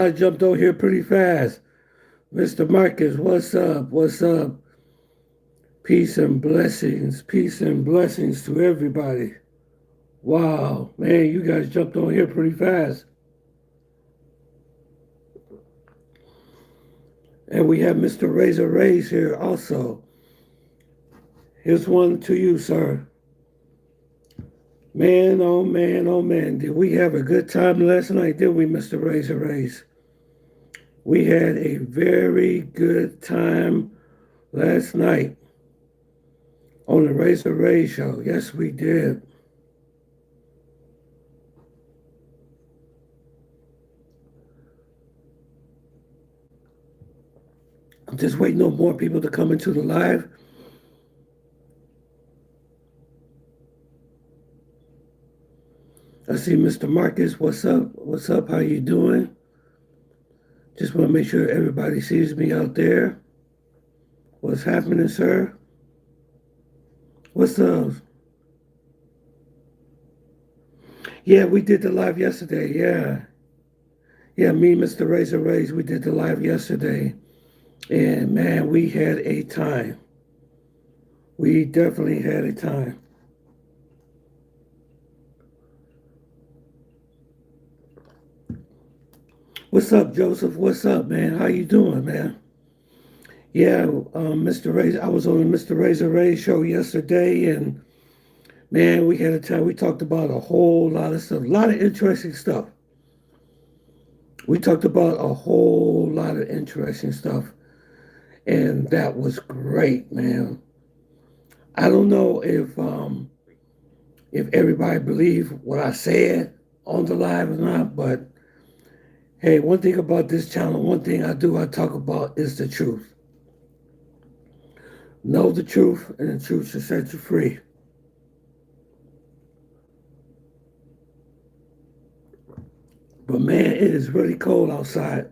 I jumped on here pretty fast. Mr. Marcus, what's up? What's up? Peace and blessings. Peace and blessings to everybody. Wow, man, you guys jumped on here pretty fast. And we have Mr. Razor Rays here also. Here's one to you, sir. Man, oh man, oh man. Did we have a good time last night, did we, Mr. Razor Rays? We had a very good time last night on the Razor Ray show. Yes, we did. I'm just waiting on more people to come into the live. I see Mr. Marcus. What's up? What's up? How you doing? Just want to make sure everybody sees me out there. What's happening, sir? What's up? Yeah, we did the live yesterday. Yeah. Yeah, me, Mr. Razor Rays, we did the live yesterday. And man, we had a time. We definitely had a time. What's up, Joseph? What's up, man? How you doing, man? Yeah, Mr. Razor, I was on the Mr. Razor Ray show yesterday, and man, we had a time. We talked about a whole lot of stuff, a lot of interesting stuff. We talked about a whole lot of interesting stuff, and that was great, man. I don't know if everybody believed what I said on the live or not, but hey, one thing about this channel, one thing I talk about is the truth. Know the truth, and the truth should set you free. But man, it is really cold outside.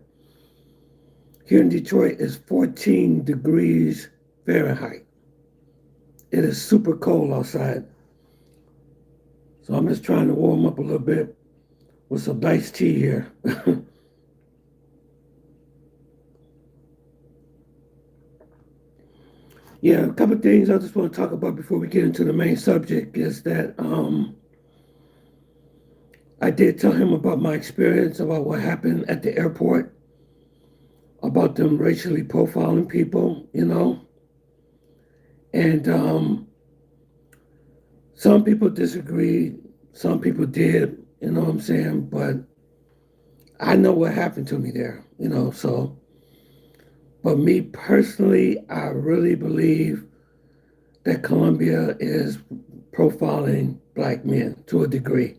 Here in Detroit, it's 14 degrees Fahrenheit. It is super cold outside. So I'm just trying to warm up a little bit with some nice tea here. Yeah, a couple of things I just want to talk about before we get into the main subject is that I did tell him about my experience, about what happened at the airport, about them racially profiling people. And some people disagreed, some people did, you know what I'm saying? But I know what happened to me there. But me personally, I really believe that Colombia is profiling black men to a degree.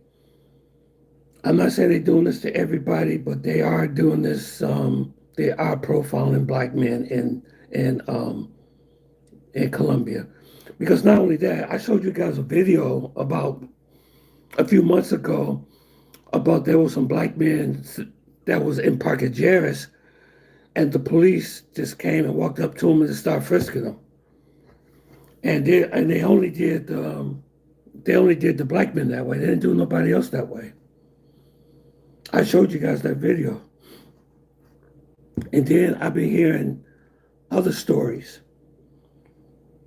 I'm not saying they're doing this to everybody, but they are doing this. They are profiling black men in Colombia, because not only that, I showed you guys a video about a few months ago about there was some black men that was in Parque Jarris, and the police just came and walked up to them and started frisking them, and they only did the black men that way. They didn't do nobody else that way. I showed you guys that video. And then I've been hearing other stories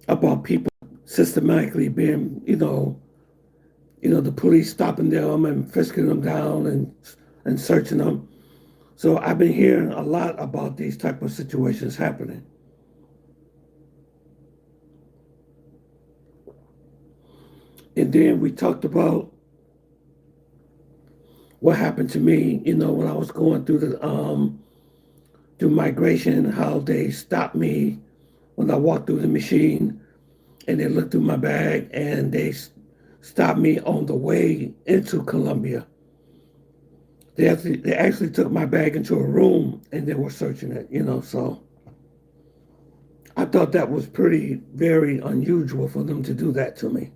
about people systematically being, the police stopping them and frisking them down and searching them. So I've been hearing a lot about these type of situations happening. And then we talked about what happened to me, when I was going through migration, how they stopped me when I walked through the machine, and they looked through my bag and they stopped me on the way into Colombia. They actually took my bag into a room and they were searching it. So I thought that was very unusual for them to do that to me.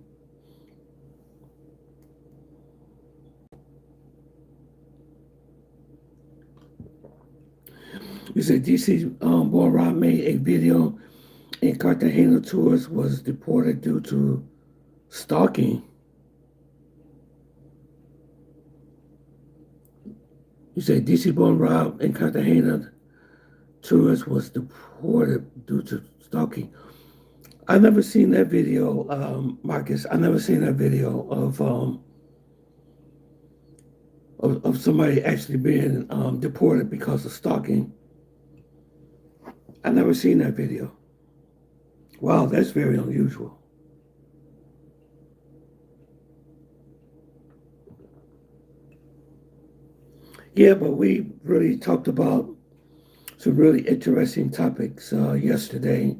You said DC boy Rob made a video in Cartagena tours was deported due to stalking. You say DC-born Rob in Cartagena tourist was deported due to stalking. I never seen that video, Marcus. I never seen that video of somebody actually being deported because of stalking. I never seen that video. Wow, that's very unusual. Yeah, but we really talked about some really interesting topics yesterday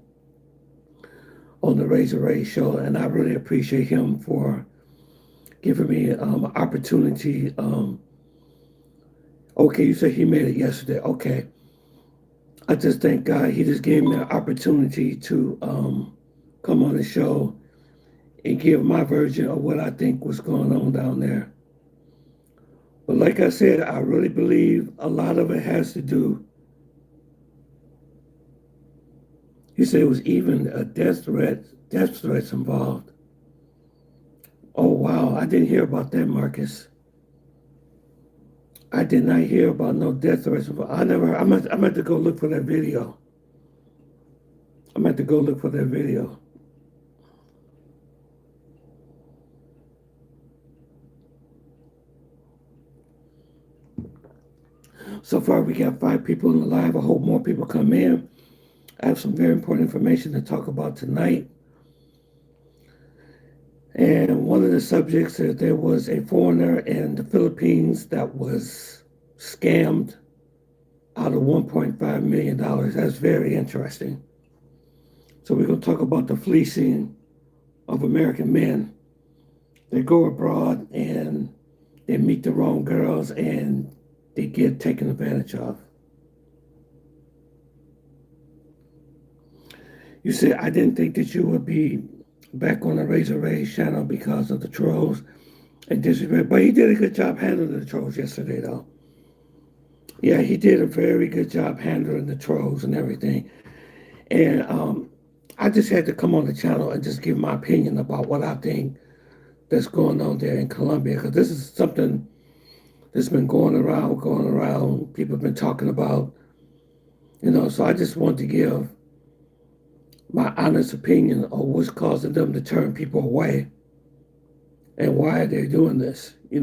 on the Razor Ray show, and I really appreciate him for giving me an opportunity. Okay, you said he made it yesterday. Okay, I just thank God he just gave me an opportunity to come on the show and give my version of what I think was going on down there. But like I said, I really believe a lot of it has to do. You said it was even a death threats involved. Oh wow, I didn't hear about that, Marcus. I did not hear about no death threats. I never. I'm at to go look for that video. I'm at to go look for that video. So far, we got 5 people in the live. I hope more people come in. I have some very important information to talk about tonight. And one of the subjects is there was a foreigner in the Philippines that was scammed out of $1.5 million. That's very interesting. So we're going to talk about the fleecing of American men. They go abroad and they meet the wrong girls and they get taken advantage of. You said, I didn't think that you would be back on the Razor Ray channel because of the trolls and disrespect. But he did a good job handling the trolls yesterday, though. Yeah, he did a very good job handling the trolls and everything. And I just had to come on the channel and just give my opinion about what I think that's going on there in Colombia, because this is something that's been going around. People have been talking about, so I just want to give my honest opinion on what's causing them to turn people away and why they're doing this, He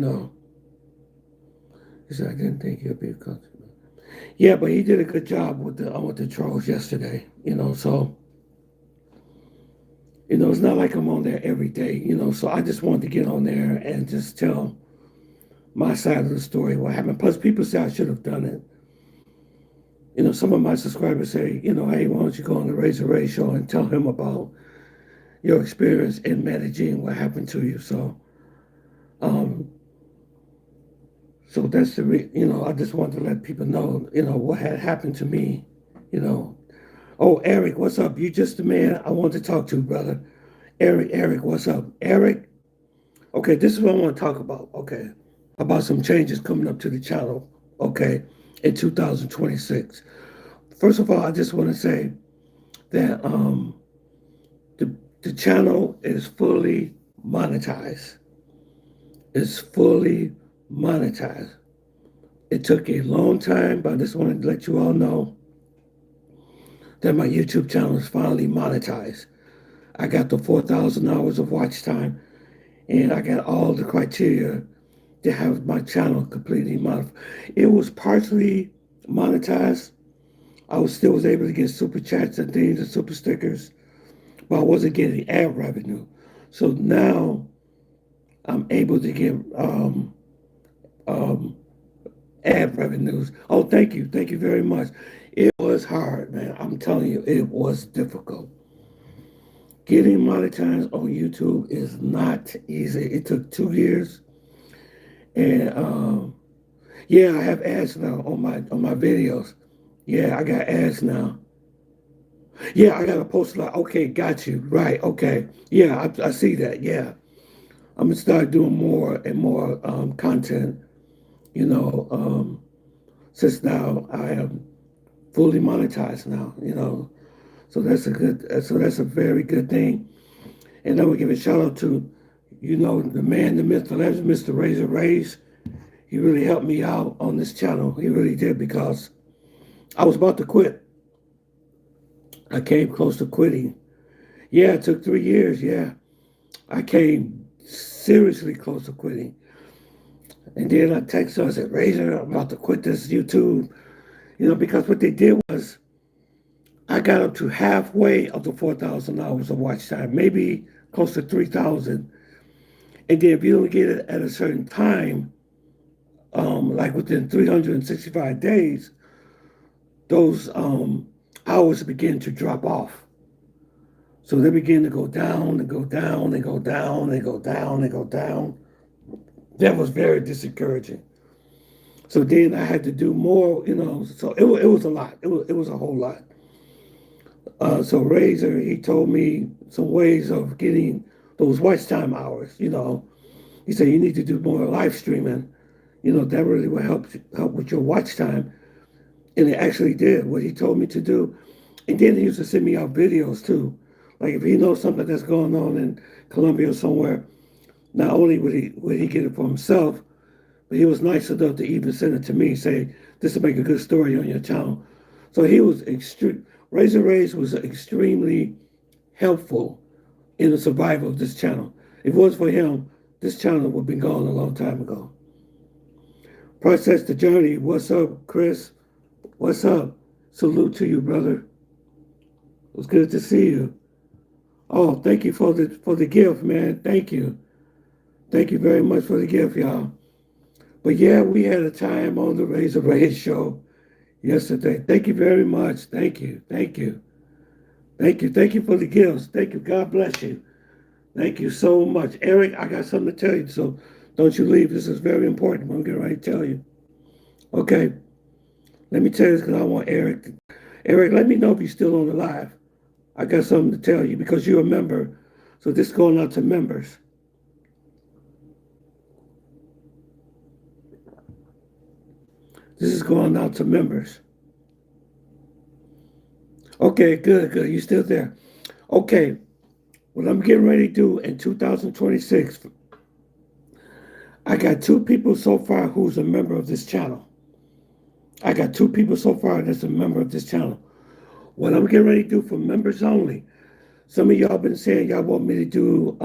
said, I didn't think he'd be a country. Yeah, but he did a good job with the trolls yesterday, so, it's not like I'm on there every day, so I just wanted to get on there and just tell my side of the story, what happened. Plus, people say I should have done it. Some of my subscribers say, hey, why don't you go on the Razor Ray show and tell him about your experience in Medellin, what happened to you. So that's I just wanted to let people know, what had happened to me, Oh, Eric, what's up? You just the man I want to talk to, brother. Eric, what's up? Eric, okay, this is what I want to talk about, okay, about some changes coming up to the channel, okay, in 2026. First of all, I just want to say that the channel is fully monetized. It's fully monetized. It took a long time, but I just wanted to let you all know that my YouTube channel is finally monetized. I got the 4,000 hours of watch time, and I got all the criteria to have my channel completely monetized. It was partially monetized. I still was able to get super chats and things and super stickers, but I wasn't getting ad revenue. So now I'm able to get ad revenues. Oh, thank you very much. It was hard, man. I'm telling you, it was difficult. Getting monetized on YouTube is not easy. It took 2 years, and yeah, I have ads now on my videos. Yeah, I got ads now. Yeah, I got a post like, okay, got you. Right, okay. Yeah, I see that. Yeah. I'm going to start doing more and more content, since now I am fully monetized now, So that's a very good thing. And I would give a shout out to, the man, the myth, the legend, Mr. Razor Rays. He really helped me out on this channel. He really did because I was about to quit. I came close to quitting. Yeah, it took 3 years. Yeah, I came seriously close to quitting. And then I texted her, I said, Razor, I'm about to quit this YouTube. Because what they did was I got up to halfway of the 4,000 hours of watch time, maybe close to 3,000. And then if you don't get it at a certain time, like within 365 days, those hours begin to drop off. So they begin to go down and go down and go down and go down and go down. That was very discouraging. So then I had to do more. So it was a lot. It was a whole lot. So Razor, he told me some ways of getting those watch time hours. He said you need to do more live streaming. That really will help with your watch time. And it actually did what he told me to do. And then he used to send me out videos too. Like if he knows something that's going on in Colombia or somewhere, not only would he get it for himself, but he was nice enough to even send it to me, say, this will make a good story on your channel. So he was extreme. Razor Rays was extremely helpful in the survival of this channel. If it was for him, this channel would have been gone a long time ago. Process the journey. What's up, Chris? What's up? Salute to you, brother. It was good to see you. Oh, thank you for the gift, man. Thank you. Thank you very much for the gift, y'all. But yeah, we had a time on the Razor Rays show yesterday. Thank you very much. Thank you. Thank you. Thank you. Thank you for the gifts. Thank you. God bless you. Thank you so much. Eric, I got something to tell you, so don't you leave. This is very important. I'm getting ready to tell you. Okay. Let me tell you this because I want Eric. Eric, let me know if you're still on the live. I got something to tell you because you're a member. So this is going out to members. This is going out to members. Okay, good, good. You still there? Okay. What I'm getting ready to do in 2026, I got 2 people so far who's a member of this channel. I got 2 people so far that's a member of this channel. What I'm getting ready to do for members only, some of y'all been saying y'all want me to do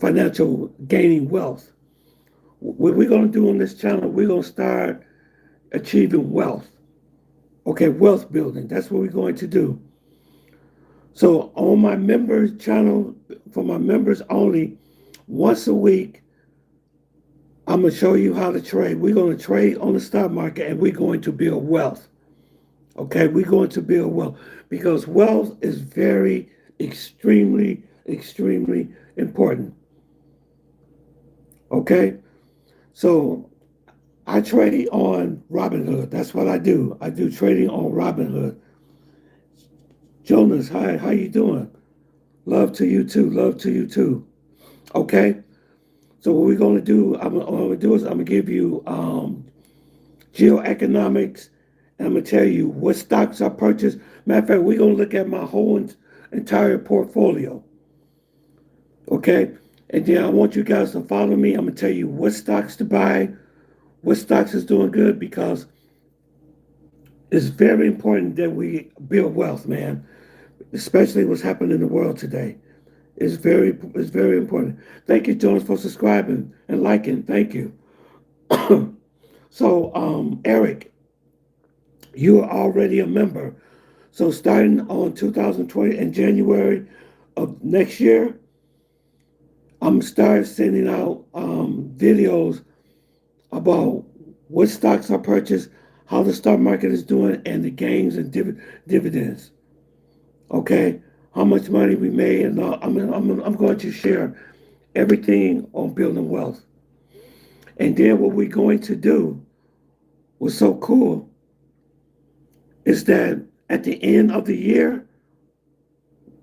financial gaining wealth. What we're going to do on this channel, we're going to start achieving wealth. Okay, wealth building. That's what we're going to do. So on my members channel, for my members only, once a week, I'm going to show you how to trade. We're going to trade on the stock market and we're going to build wealth. Okay, we're going to build wealth because wealth is very, extremely, extremely important. Okay, so I trade on Robinhood. That's what I do. I do trading on Robinhood. Jonas, hi, how you doing? Love to you too. Love to you too. Okay, so what we're going to do, I'm going to give you geoeconomics, and I'm going to tell you what stocks I purchased. Matter of fact, we're going to look at my whole entire portfolio. Okay, and then I want you guys to follow me. I'm going to tell you what stocks to buy, what stocks is doing good, because it's very important that we build wealth, man, especially what's happening in the world today. It's very important. Thank you, Jones, for subscribing and liking. Thank you. So, Eric, you are already a member. So starting on 2020 in January of next year, I'm start sending out videos about what stocks I purchased, how the stock market is doing, and the gains and dividends. Okay, how much money we made, and I'm going to share everything on building wealth. And then what we're going to do, what's so cool, is that at the end of the year,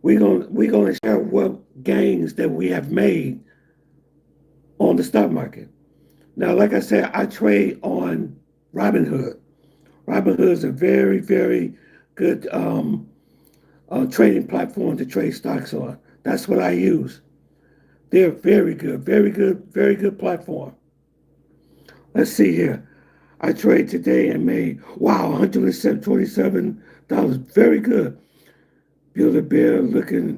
we're going to share what gains that we have made on the stock market. Now, like I said, I trade on Robinhood. Robinhood is a very, very good trading platform to trade stocks on. That's what I use. They're very good, very good, very good platform. Let's see here. I trade today and made, wow, $127. Very good. Build a bear looking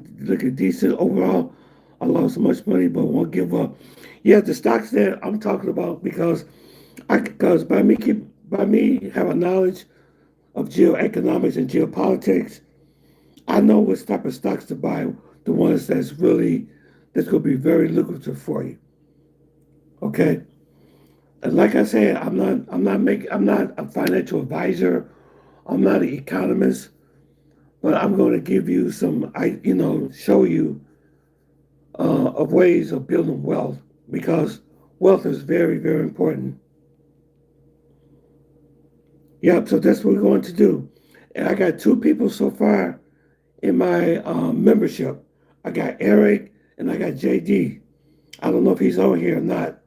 decent overall. I lost much money, but won't give up. Yeah, the stocks that I'm talking about because by me having knowledge of geoeconomics and geopolitics, I know what type of stocks to buy. The ones that's going to be very lucrative for you. Okay. And like I said, I'm not a financial advisor. I'm not an economist, but I'm going to give you show you of ways of building wealth because wealth is very, very important. Yep. So that's what we're going to do. And I got two people so far in my membership. I got Eric and I got JD. I don't know if he's on here or not,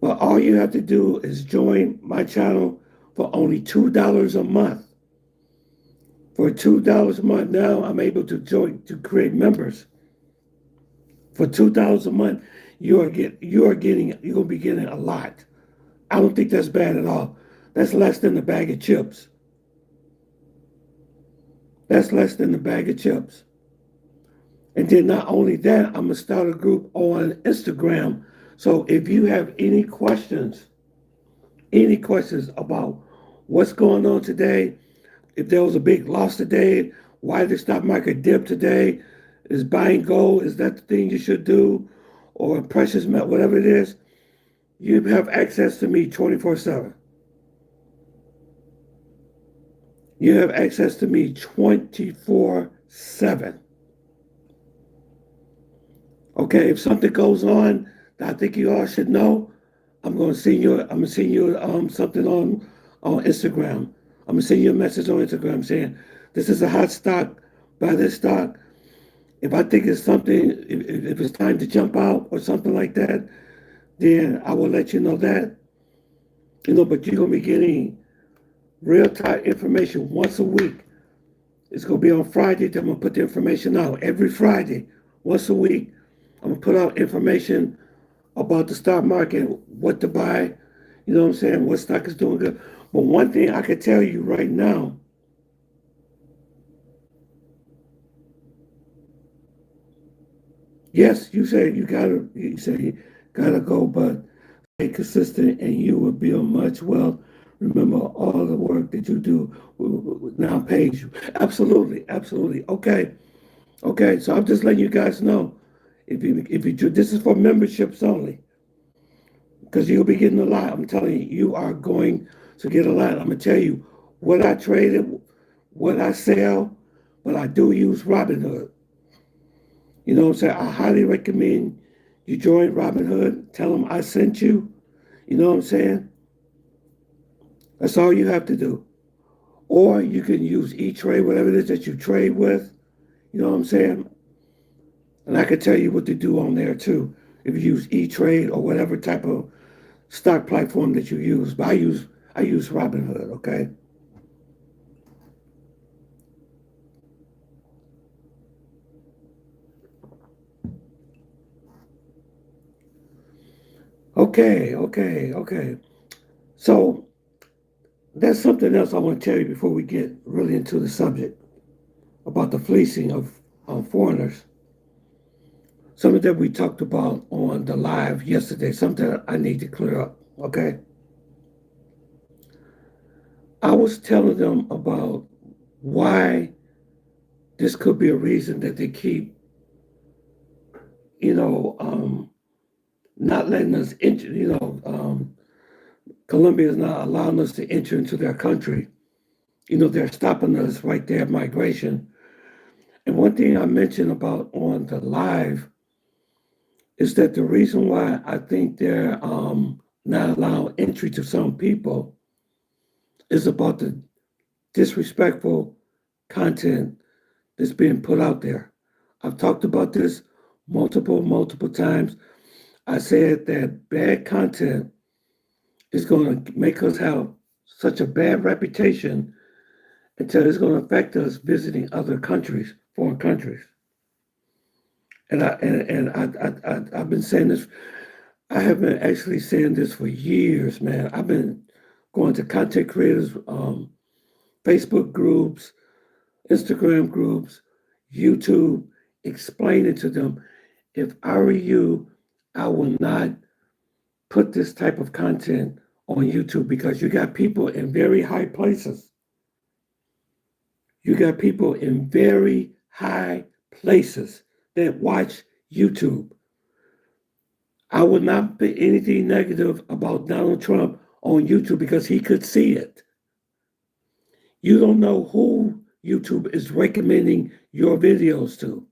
but all you have to do is join my channel for only $2 a month. For $2 a month now, I'm able to create members. For $2 a month, you're gonna be getting a lot. I don't think that's bad at all. That's less than a bag of chips. That's less than a bag of chips. And then not only that, I'm gonna start a group on Instagram. So if you have any questions about what's going on today, if there was a big loss today, why the stock market dipped today, is buying gold, is that the thing you should do, or precious metal, whatever it is, you have access to me 24/7. You have access to me 24/7. Okay, if something goes on that I think you all should know, I'm gonna send you something on Instagram. I'm gonna send you a message on Instagram saying this is a hot stock, buy this stock. If I think it's something, if it's time to jump out or something like that, then I will let you know that. But you're gonna be getting real time information once a week. It's gonna be on Friday. Then I'm gonna put the information out every Friday, once a week. I'm gonna put out information about the stock market, what to buy. You know what I'm saying? What stock is doing good. But one thing I can tell you right now, yes, you say you gotta go, but stay consistent and you will build much wealth. Remember all the work that you do now pays you. Absolutely, absolutely. Okay, okay. So I'm just letting you guys know. If you do, this is for memberships only because you'll be getting a lot. I'm telling you, you are going to get a lot. I'm gonna tell you what I traded, what I sell, but I do use Robinhood. You know what I'm saying? I highly recommend you join Robinhood. Tell them I sent you. You know what I'm saying? That's all you have to do. Or you can use E-Trade, whatever it is that you trade with. You know what I'm saying? And I can tell you what to do on there too. If you use E-Trade or whatever type of stock platform that you use. But I use Robinhood, okay? Okay, okay, okay. So that's something else I want to tell you before we get really into the subject about the fleecing of foreigners. Something that we talked about on the live yesterday, something I need to clear up, okay? I was telling them about why this could be a reason that they keep, you know, not letting us enter, Colombia is not allowing us to enter into their country. They're stopping us right there at migration. And one thing I mentioned about on the live is that the reason why I think they're not allowing entry to some people is about the disrespectful content that's being put out there. I've talked about this multiple times. I said that bad content is going to make us have such a bad reputation until it's going to affect us visiting other countries, foreign countries. And I've been saying this. I have been actually saying this for years, man. I've been going to content creators, Facebook groups, Instagram groups, YouTube, explaining to them, if I were you, I will not put this type of content on YouTube because you got people in very high places. You got people in very high places that watch YouTube. I would not put anything negative about Donald Trump on YouTube because he could see it. You don't know who YouTube is recommending your videos to.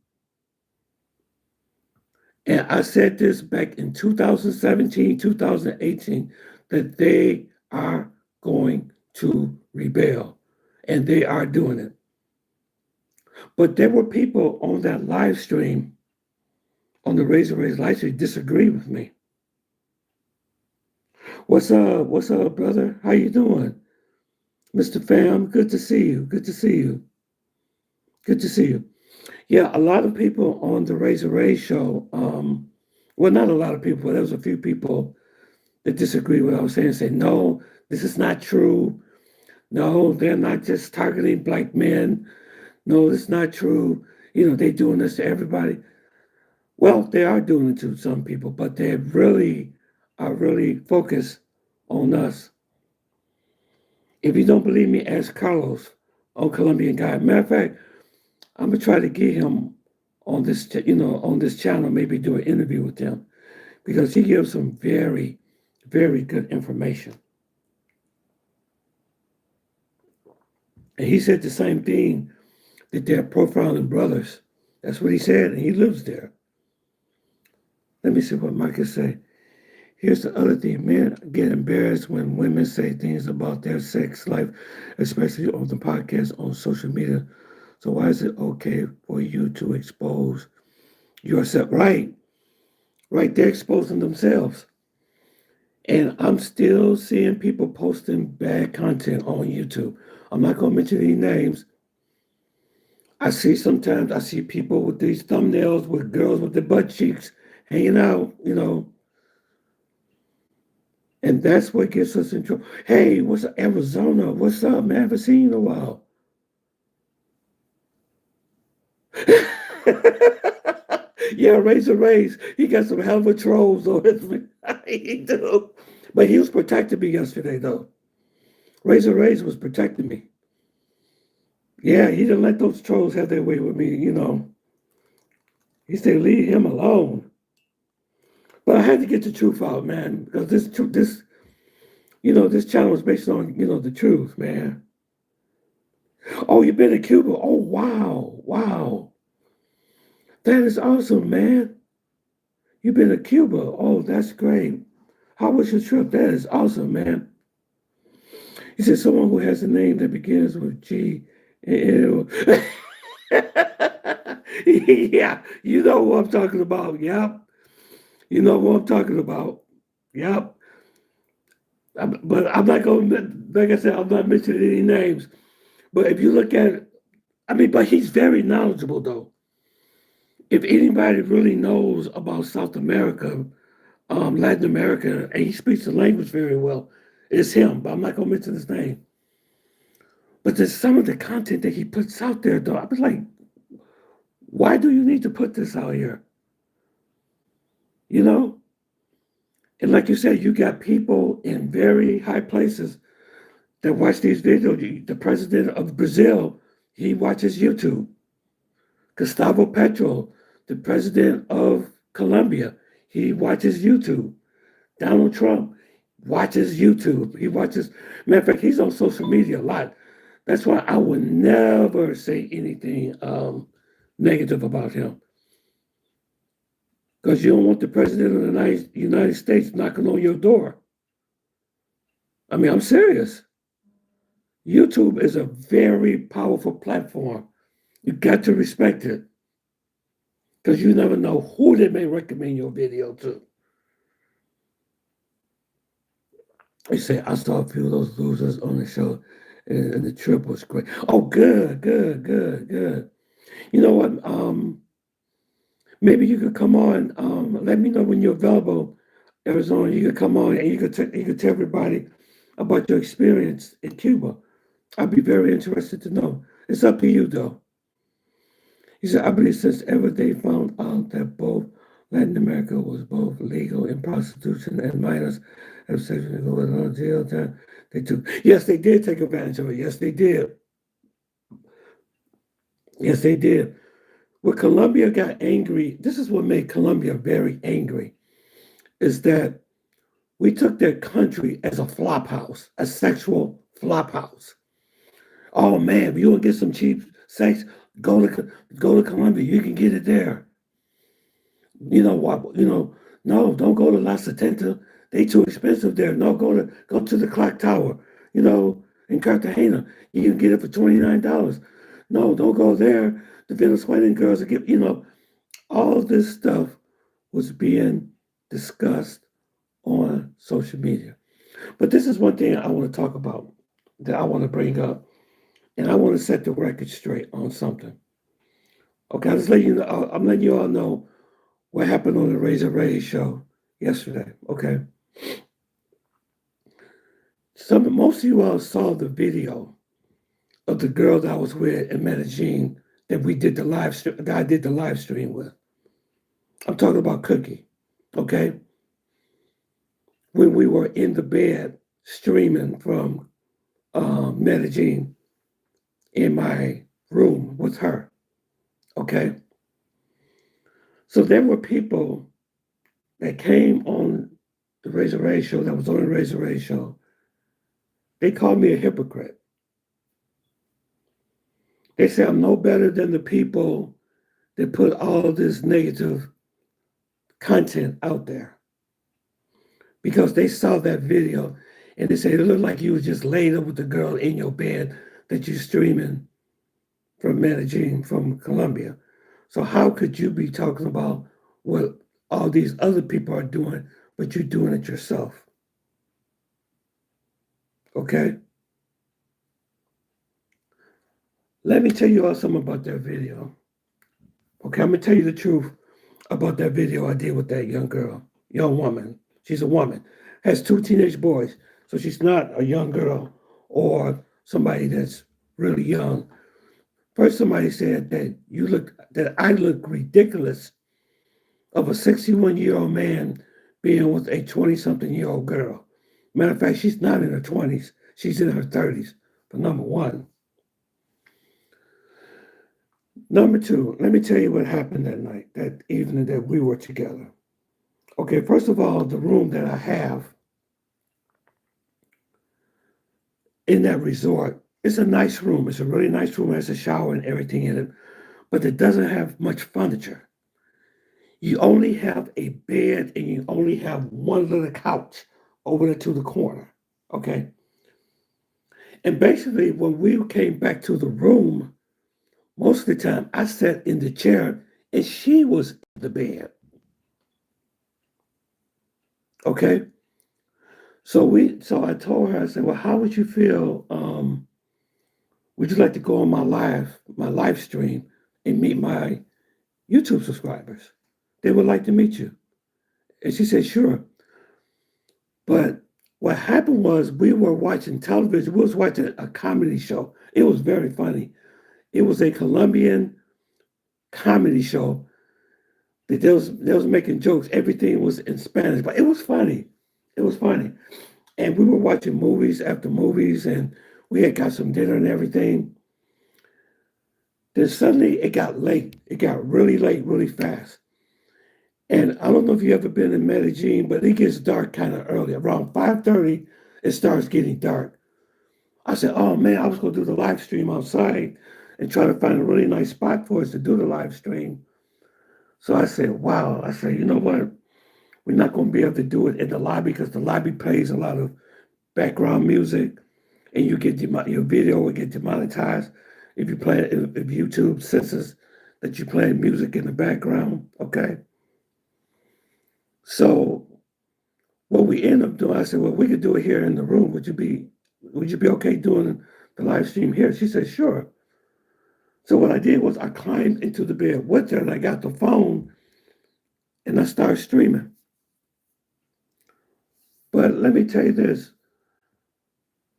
And I said this back in 2017, 2018, that they are going to rebel. And they are doing it. But there were people on that live stream, on the Razor Raise live stream, disagree with me. What's up? What's up, brother? How you doing? Mr. Fam, good to see you. Good to see you. Good to see you. Yeah, a lot of people on the Razor Ray show, well, not a lot of people, but there was a few people that disagree with what I was saying, say, no, this is not true. No, they're not just targeting black men. No, it's not true. You know, they're doing this to everybody. Well, they are doing it to some people, but they really are really focused on us. If you don't believe me, ask Carlos, on Colombian guy. Matter of fact, I'm gonna try to get him on this, on this channel. Maybe do an interview with him because he gives some very, very good information. And he said the same thing that they're profiling brothers. That's what he said, and he lives there. Let me see what Micah say. Here's the other thing. Men get embarrassed when women say things about their sex life, especially on the podcast, on social media. So why is it okay for you to expose yourself? Right. Right. They're exposing themselves. And I'm still seeing people posting bad content on YouTube. I'm not going to mention any names. Sometimes I see people with these thumbnails with girls with their butt cheeks hanging out, and that's what gets us in trouble. Hey, what's up, Arizona? What's up, man? I haven't seen you in a while. Yeah, Razor Rays. He got some hell of a trolls on his. He do. But he was protecting me yesterday, though. Razor Rays was protecting me. Yeah, he didn't let those trolls have their way with me. He said, leave him alone. But I had to get the truth out, man, because this channel is based on, the truth, man. Oh, you've been to Cuba? Oh, wow, wow. That is awesome, man. You've been to Cuba. Oh, that's great. How was your trip? That is awesome, man. He said someone who has a name that begins with G and L. Yeah, you know what I'm talking about. Yep. You know what I'm talking about. Yep. But I'm not going to, like I said, I'm not mentioning any names. But if you look at, but he's very knowledgeable, though. If anybody really knows about South America, Latin America, and he speaks the language very well, it's him. But I'm not going to mention his name. But there's some of the content that he puts out there, though. I was like, why do you need to put this out here? You know? And like you said, you got people in very high places that watch these videos. The president of Brazil, he watches YouTube. Gustavo Petro, the president of Colombia, he watches YouTube. Donald Trump watches YouTube. Matter of fact, he's on social media a lot. That's why I would never say anything negative about him. Because you don't want the president of the United States knocking on your door. I'm serious. YouTube is a very powerful platform. You got to respect it. Because you never know who they may recommend your video to. They say, I saw a few of those losers on the show, and the trip was great. Oh, good, good, good, good. You know what? Maybe you could come on. Let me know when you're available. Arizona, you could come on and you could tell everybody about your experience in Cuba. I'd be very interested to know. It's up to you, though. He said, I believe since ever they found out that both Latin America was both legal in prostitution and minors have sexually going on jail time, they took, yes, they did take advantage of it. Yes, they did. Yes, they did. What Colombia got angry, this is what made Colombia very angry, is that we took their country as a flop house, a sexual flop house. Oh man, if you want to get some cheap sex, go to Colombia. You can get it there. You know what? No, don't go to La Setenta. They too expensive there. No, go to the clock tower. In Cartagena, you can get it for $29. No, don't go there. The Venezuelan girls are give. All this stuff was being discussed on social media. But this is one thing I want to talk about that I want to bring up, and I want to set the record straight on something. Okay, I'm just letting you know. I'm letting you all know what happened on the Razor Ray show yesterday. Okay, most of you all saw the video of the girl that I was with in Medellin that we did the live stream. That I did the live stream with. I'm talking about Cookie. Okay, when we were in the bed streaming from Medellin in my room with her. Okay, so there were people that came on the Razor Ray show. That was on the Razor Ray show. They called me a hypocrite. They say I'm no better than the people that put all this negative content out there because they saw that video and they said it looked like you was just laid up with the girl in your bed that you're streaming from Medellin, from Colombia. So how could you be talking about what all these other people are doing, but you're doing it yourself? Okay? Let me tell you all something about that video. Okay, I'm gonna tell you the truth about that video I did with that young girl, young woman. She's a woman, has two teenage boys, so she's not a young girl or somebody that's really young. First, somebody said that I look ridiculous of a 61-year-old man being with a 20-something-year-old girl. Matter of fact, she's not in her 20s; she's in her 30s. For number one. Number two, let me tell you what happened that night, that evening that we were together. Okay, first of all, the room that I have in that resort, it's a nice room. It's a really nice room. It has a shower and everything in it, but it doesn't have much furniture. You only have a bed and you only have one little couch over there to the corner. Okay. And basically, when we came back to the room, most of the time I sat in the chair and she was in the bed. Okay. So I told her, I said, well, how would you feel? Would you like to go on my live stream and meet my YouTube subscribers? They would like to meet you. And she said, sure. But what happened was we were watching television. We was watching a comedy show. It was very funny. It was a Colombian comedy show that they was making jokes. Everything was in Spanish, but it was funny. It was funny. And we were watching movies after movies, and we had got some dinner and everything. Then suddenly it got late. It got really late, really fast. And I don't know if you've ever been in Medellin, but it gets dark kind of early. Around 5:30, it starts getting dark. I said, oh man, I was going to do the live stream outside and try to find a really nice spot for us to do the live stream. So I said, wow. I said, you know what? We're not going to be able to do it in the lobby because the lobby plays a lot of background music and your video will get demonetized if YouTube senses that you're playing music in the background. Okay. So what we end up doing, I said, well, we could do it here in the room. Would you be okay doing the live stream here? She said, sure. So what I did was I climbed into the bed with her and I got the phone and I started streaming. But let me tell you this.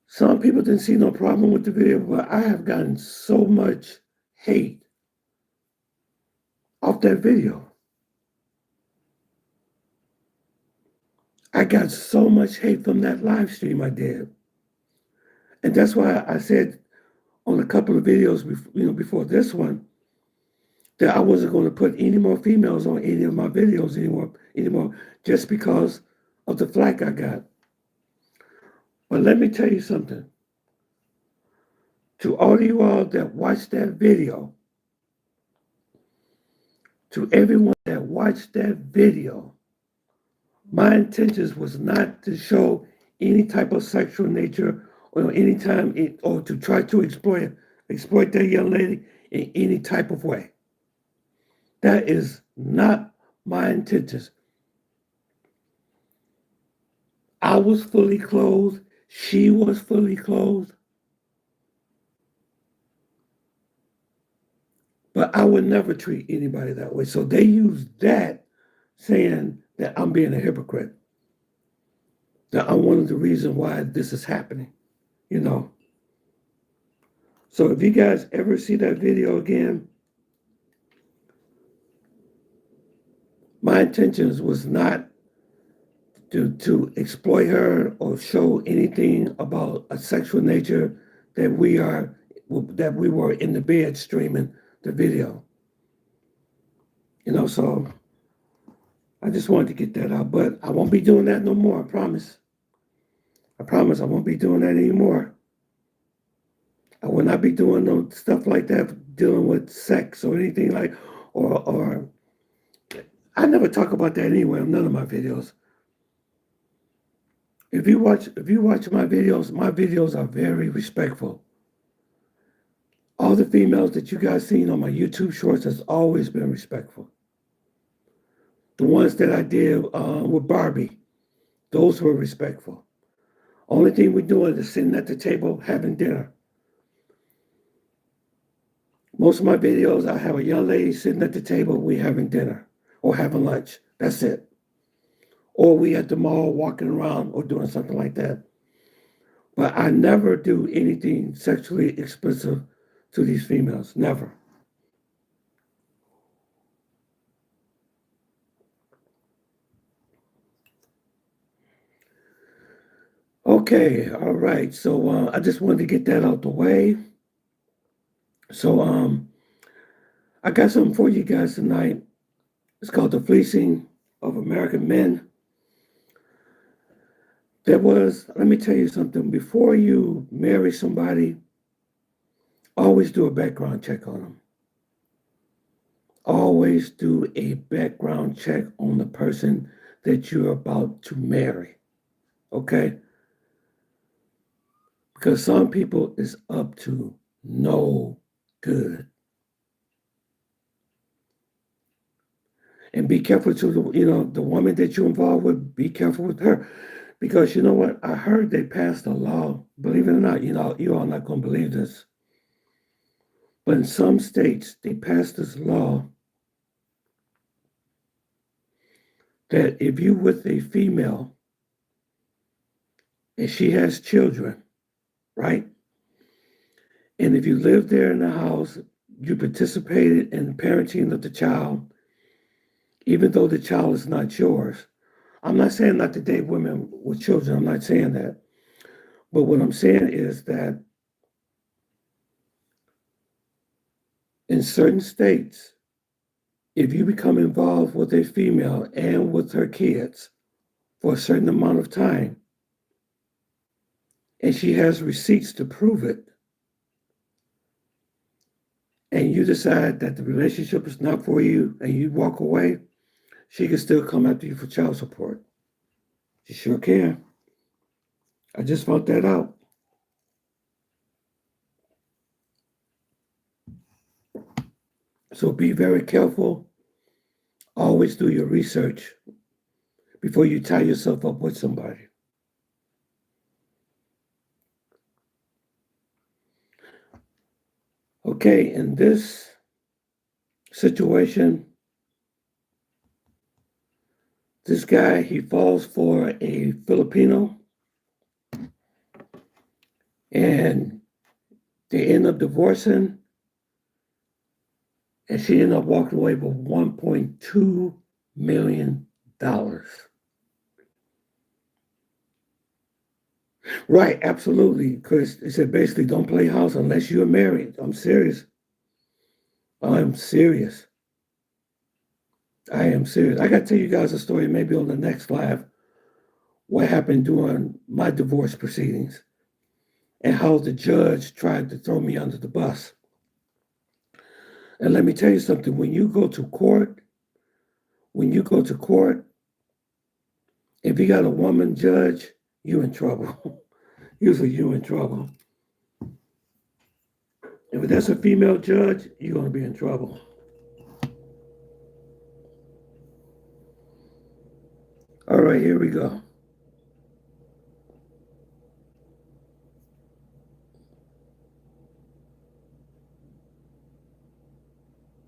Some people didn't see no problem with the video, but I have gotten so much hate off that video. I got so much hate from that live stream I did. And that's why I said on a couple of videos, before this one, that I wasn't going to put any more females on any of my videos anymore, just because of the flack I got. But let me tell you something. To all of you all that watched that video, to everyone that watched that video, my intentions was not to show any type of sexual nature or or to try to exploit that young lady in any type of way. That is not my intentions. I was fully clothed. She was fully clothed. But I would never treat anybody that way. So they use that saying that I'm being a hypocrite. That I'm one of the reasons why this is happening, you know. So if you guys ever see that video again, my intentions was not to exploit her or show anything about a sexual nature that we were in the bed streaming the video. So I just wanted to get that out. But I won't be doing that no more, I promise. I promise I won't be doing that anymore. I will not be doing no stuff like that, dealing with sex or anything or I never talk about that anyway in none of my videos. If you watch my videos are very respectful. All the females that you guys seen on my YouTube shorts has always been respectful. The ones that I did with Barbie, those were respectful. Only thing we're doing is sitting at the table having dinner. Most of my videos, I have a young lady sitting at the table, we having dinner or having lunch. That's it. Or we at the mall walking around or doing something like that. But I never do anything sexually explicit to these females. Never. Okay, all right. So I just wanted to get that out the way. So I got something for you guys tonight. It's called The Fleecing of American Men. Let me tell you something. Before you marry somebody, always do a background check on them. Always do a background check on the person that you're about to marry. Okay? Because some people is up to no good. And be careful to the woman that you're involved with, be careful with her. Because you know what? I heard they passed a law, believe it or not, you all not gonna believe this. But in some states, they passed this law that if you with a female and she has children, right? And if you live there in the house, you participated in the parenting of the child, even though the child is not yours. I'm not saying not to date women with children. I'm not saying that. But what I'm saying is that in certain states, if you become involved with a female and with her kids for a certain amount of time, and she has receipts to prove it, and you decide that the relationship is not for you and you walk away, she can still come after you for child support. She sure can. I just found that out. So be very careful. Always do your research before you tie yourself up with somebody. Okay, in this situation, This guy, he falls for a Filipino, and they end up divorcing, and she ended up walking away with $1.2 million. Right, absolutely. Because they said basically don't play house unless you're married. I'm serious. I'm serious. I am serious. I got to tell you guys a story maybe on the next live what happened during my divorce proceedings and how the judge tried to throw me under the bus. And let me tell you something, when you go to court, if you got a woman judge, you in trouble. Usually you in trouble. If that's a female judge, you're going to be in trouble. All right, here we go.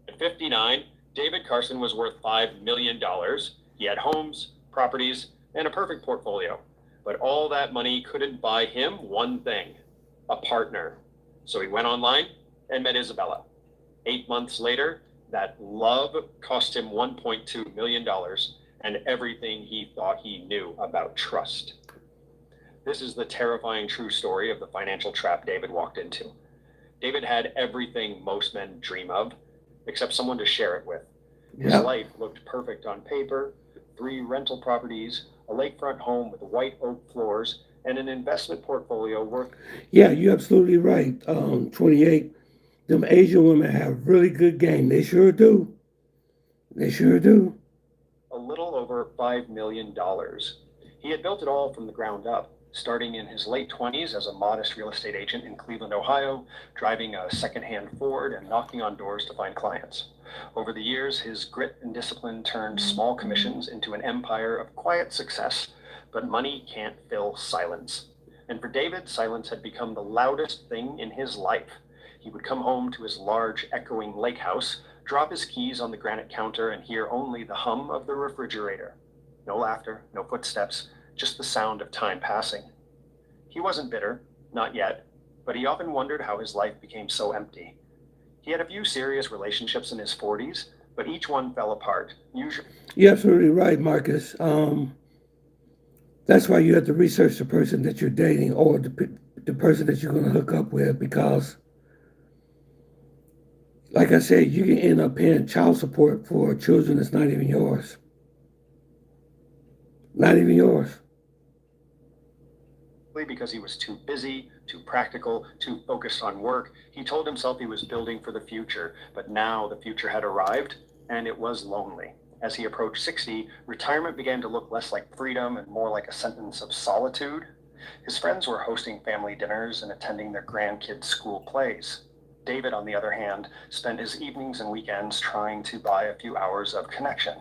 At 59, David Carson was worth $5 million. He had homes, properties, and a perfect portfolio. But all that money couldn't buy him one thing, a partner. So he went online and met Isabella. 8 months later, that love cost him $1.2 million and everything he thought he knew about trust. This is the terrifying true story of the financial trap David walked into. David had everything most men dream of, except someone to share it with. His life looked perfect on paper: 3 rental properties, a lakefront home with white oak floors, and an investment portfolio worth... Yeah, you're absolutely right. 28. Them Asian women have really good game. They sure do. They sure do. A little over $5 million. He had built it all from the ground up, starting in his late 20s as a modest real estate agent in Cleveland, Ohio, driving a secondhand Ford and knocking on doors to find clients. Over the years, his grit and discipline turned small commissions into an empire of quiet success, but money can't fill silence. And for David, silence had become the loudest thing in his life. He would come home to his large, echoing lake house, drop his keys on the granite counter, and hear only the hum of the refrigerator. No laughter, no footsteps, just the sound of time passing. He wasn't bitter, not yet, but he often wondered how his life became so empty. He had a few serious relationships in his 40s, but each one fell apart. Usually, you're absolutely right, Marcus. That's why you have to research the person that you're dating or the person that you're going to hook up with, because like I said, you can end up paying child support for children that's not even yours. Not even yours. because he was too busy, too practical, too focused on work. He told himself he was building for the future, but now the future had arrived, and it was lonely. As he approached 60, retirement began to look less like freedom and more like a sentence of solitude. His friends were hosting family dinners and attending their grandkids' school plays. David, on the other hand, spent his evenings and weekends trying to buy a few hours of connection.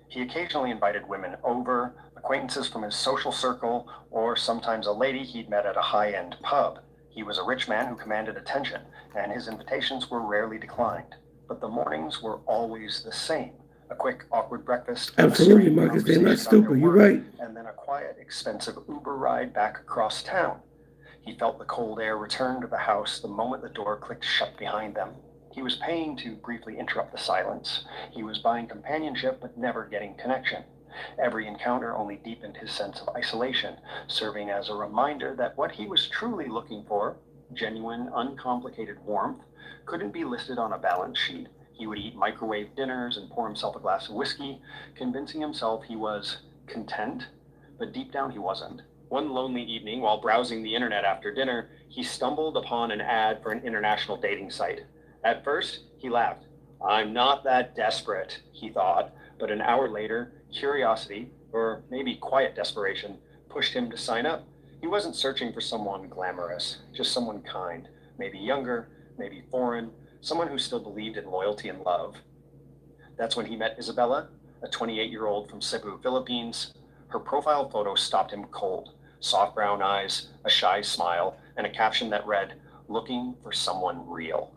He occasionally invited women over, acquaintances from his social circle, or sometimes a lady he'd met at a high-end pub. He was a rich man who commanded attention, and his invitations were rarely declined. But the mornings were always the same. A quick, awkward breakfast. Absolutely, Marcus. They're not stupid. You're right. And then a quiet, expensive Uber ride back across town. He felt the cold air return to the house the moment the door clicked shut behind them. He was paying to briefly interrupt the silence. He was buying companionship, but never getting connection. Every encounter only deepened his sense of isolation, serving as a reminder that what he was truly looking for, genuine, uncomplicated warmth, couldn't be listed on a balance sheet. He would eat microwave dinners and pour himself a glass of whiskey, convincing himself he was content, but deep down he wasn't. One lonely evening, while browsing the internet after dinner, he stumbled upon an ad for an international dating site. At first, he laughed. "I'm not that desperate," he thought, but an hour later, curiosity, or maybe quiet desperation, pushed him to sign up. He wasn't searching for someone glamorous, just someone kind, maybe younger, maybe foreign, someone who still believed in loyalty and love. That's when he met Isabella, a 28-year-old from Cebu, Philippines. Her profile photo stopped him cold. Soft brown eyes, a shy smile, and a caption that read, "Looking for someone real."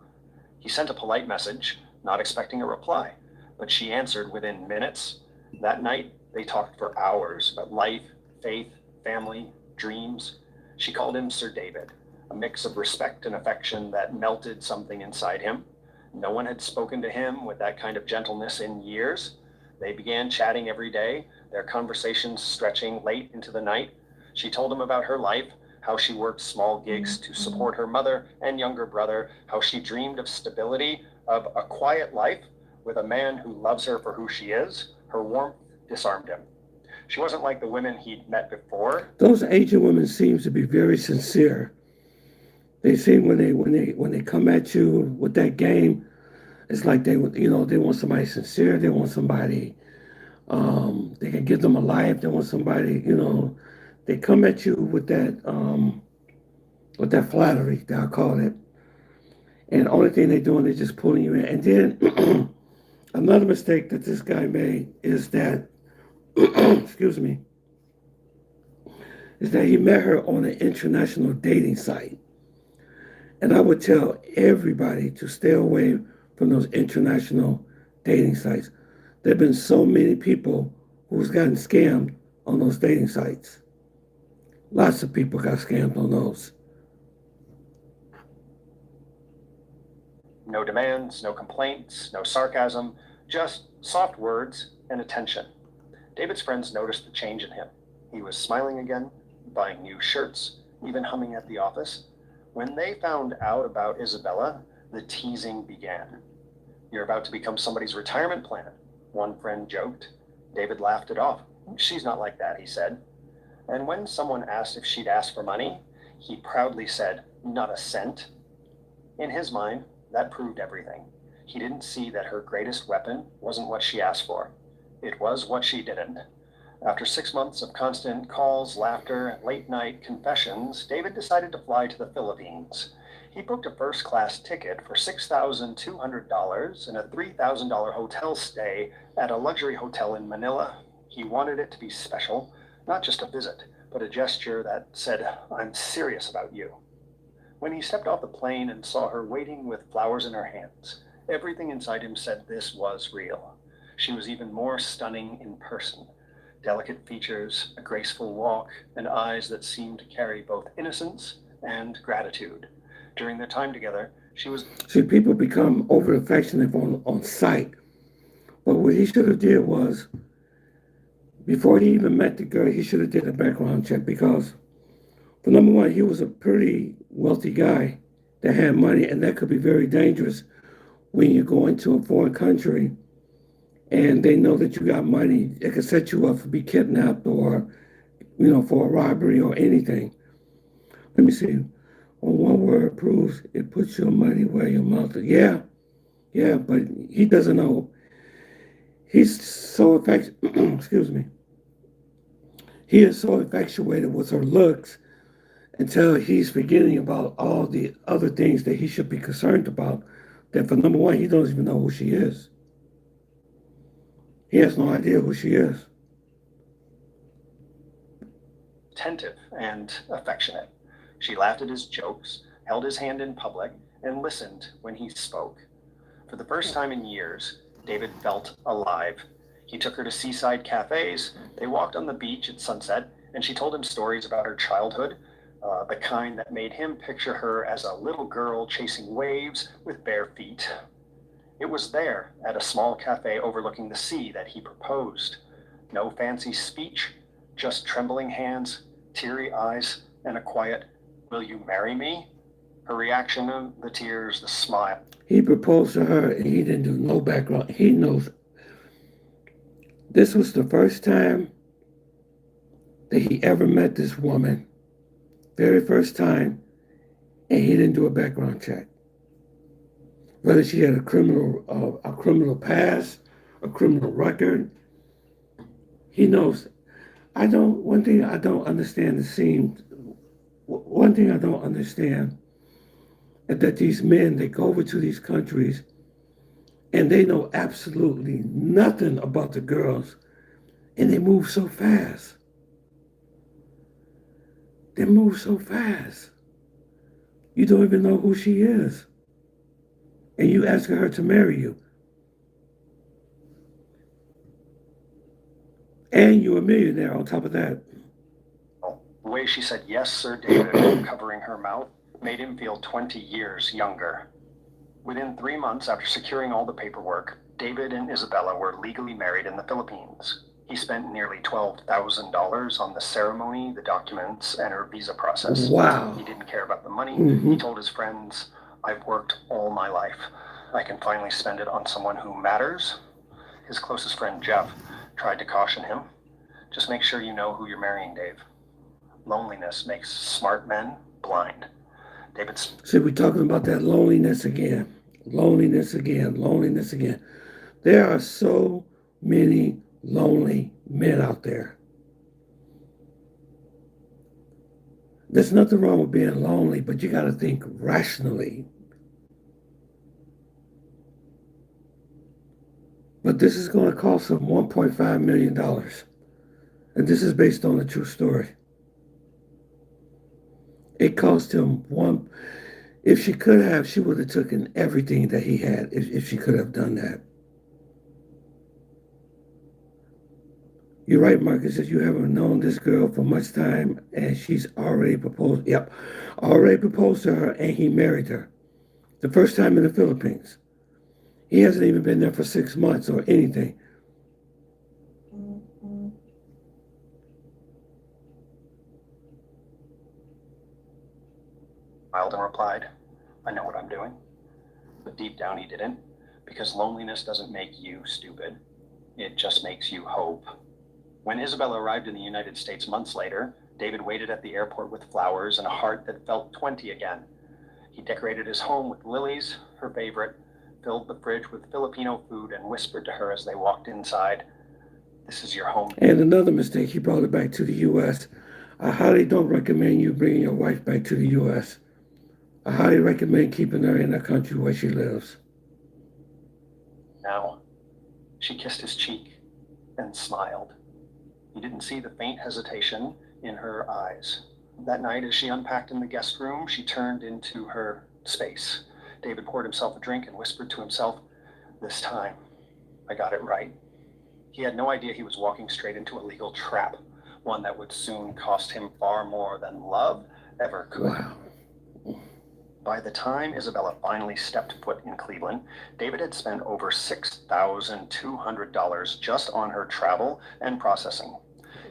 He sent a polite message, not expecting a reply, but she answered within minutes. That night, They talked for hours about life, faith, family, dreams. She called him Sir David, a mix of respect and affection that melted something inside him. No one had spoken to him with that kind of gentleness in years. They began chatting every day, their conversations stretching late into the night. She told him about her life, how she worked small gigs to support her mother and younger brother, how she dreamed of stability, of a quiet life with a man who loves her for who she is. Her warmth disarmed him. She wasn't like the women he'd met before. Those Asian women seem to be very sincere. They seem when they come at you with that game, it's like they want somebody sincere. They want somebody they can give them a life. They want somebody they come at you with that flattery, that I call it. And the only thing they're doing is just pulling you in. And then another mistake that this guy made is that excuse me, is that he met her on an international dating site. And I would tell everybody to stay away from those international dating sites. There have been so many people who's gotten scammed on those dating sites. Lots of people got scammed on those. No demands, no complaints, no sarcasm, just soft words and attention. David's friends noticed the change in him. He was smiling again, buying new shirts, even humming at the office. When they found out about Isabella, the teasing began. "You're about to become somebody's retirement plan," one friend joked. David laughed it off. "She's not like that," he said. And when someone asked if she'd asked for money, he proudly said, "Not a cent." In his mind, that proved everything. He didn't see that her greatest weapon wasn't what she asked for. It was what she didn't. After 6 months of constant calls, laughter, and late-night confessions, David decided to fly to the Philippines. He booked a first-class ticket for $6,200 and a $3,000 hotel stay at a luxury hotel in Manila. He wanted it to be special, not just a visit, but a gesture that said, "I'm serious about you." When he stepped off the plane and saw her waiting with flowers in her hands, everything inside him said this was real. She was even more stunning in person. Delicate features, a graceful walk, and eyes that seemed to carry both innocence and gratitude. During their time together, she was... See, people become over affectionate on sight. But what he should have did was, before he even met the girl, he should have did a background check because, for number one, he was a pretty wealthy guy that had money, and that could be very dangerous when you go into a foreign country and they know that you got money. It could set you up to be kidnapped or, for a robbery or anything. Let me see. On one word proves it puts your money where your mouth is. Yeah, but he doesn't know. He's so excuse me. He is so infatuated with her looks until he's forgetting about all the other things that he should be concerned about. That for number one, he doesn't even know who she is. He has no idea who she is. Attentive and affectionate. She laughed at his jokes, held his hand in public, and listened when he spoke. For the first time in years, David felt alive. He took her to seaside cafes, they walked on the beach at sunset, and she told him stories about her childhood, the kind that made him picture her as a little girl chasing waves with bare feet. It was there, at a small cafe overlooking the sea, that he proposed. No fancy speech, just trembling hands, teary eyes, and a quiet, "Will you marry me?" Her reaction, the tears, the smile. He proposed to her and he didn't do no background. He knows. This was the first time that he ever met this woman. Very first time, and he didn't do a background check. Whether she had a criminal past, a criminal record, he knows. One thing I don't understand one thing I don't understand is that these men, they go over to these countries and they know absolutely nothing about the girls and they move so fast. They move so fast. You don't even know who she is. And you asking her to marry you. And you're a millionaire on top of that. The way she said yes, Sir David, while covering her mouth, made him feel 20 years younger. Within 3 months after securing all the paperwork, David and Isabella were legally married in the Philippines. He spent nearly $12,000 on the ceremony, the documents, and her visa process. Wow. He didn't care about the money. Mm-hmm. He told his friends, "I've worked all my life. I can finally spend it on someone who matters." His closest friend, Jeff, tried to caution him. "Just make sure you know who you're marrying, Dave. Loneliness makes smart men blind." David's. See, we're talking about that loneliness again. Loneliness again. Loneliness again. There are so many lonely men out there. There's nothing wrong with being lonely, but you got to think rationally. But this is going to cost him $1.5 million. And this is based on a true story. It cost him one. If she could have, she would have taken everything that he had if she could have done that. You're right, Marcus, that you haven't known this girl for much time and she's already proposed. Yep, already proposed to her and he married her. The first time in the Philippines. He hasn't even been there for 6 months or anything. Smiled and replied, "I know what I'm doing." But deep down he didn't, because loneliness doesn't make you stupid. It just makes you hope. When Isabella arrived in the United States months later, David waited at the airport with flowers and a heart that felt 20 again. He decorated his home with lilies, her favorite, filled the fridge with Filipino food, and whispered to her as they walked inside, "This is your home." And another mistake, he brought her back to the U.S. I highly don't recommend you bringing your wife back to the U.S. I highly recommend keeping her in the country where she lives. Now, she kissed his cheek and smiled. He didn't see the faint hesitation in her eyes. That night, as she unpacked in the guest room, she turned into her space. David poured himself a drink and whispered to himself, "This time, I got it right." He had no idea he was walking straight into a legal trap, one that would soon cost him far more than love ever could. Wow. By the time Isabella finally stepped foot in Cleveland, David had spent over $6,200 just on her travel and processing.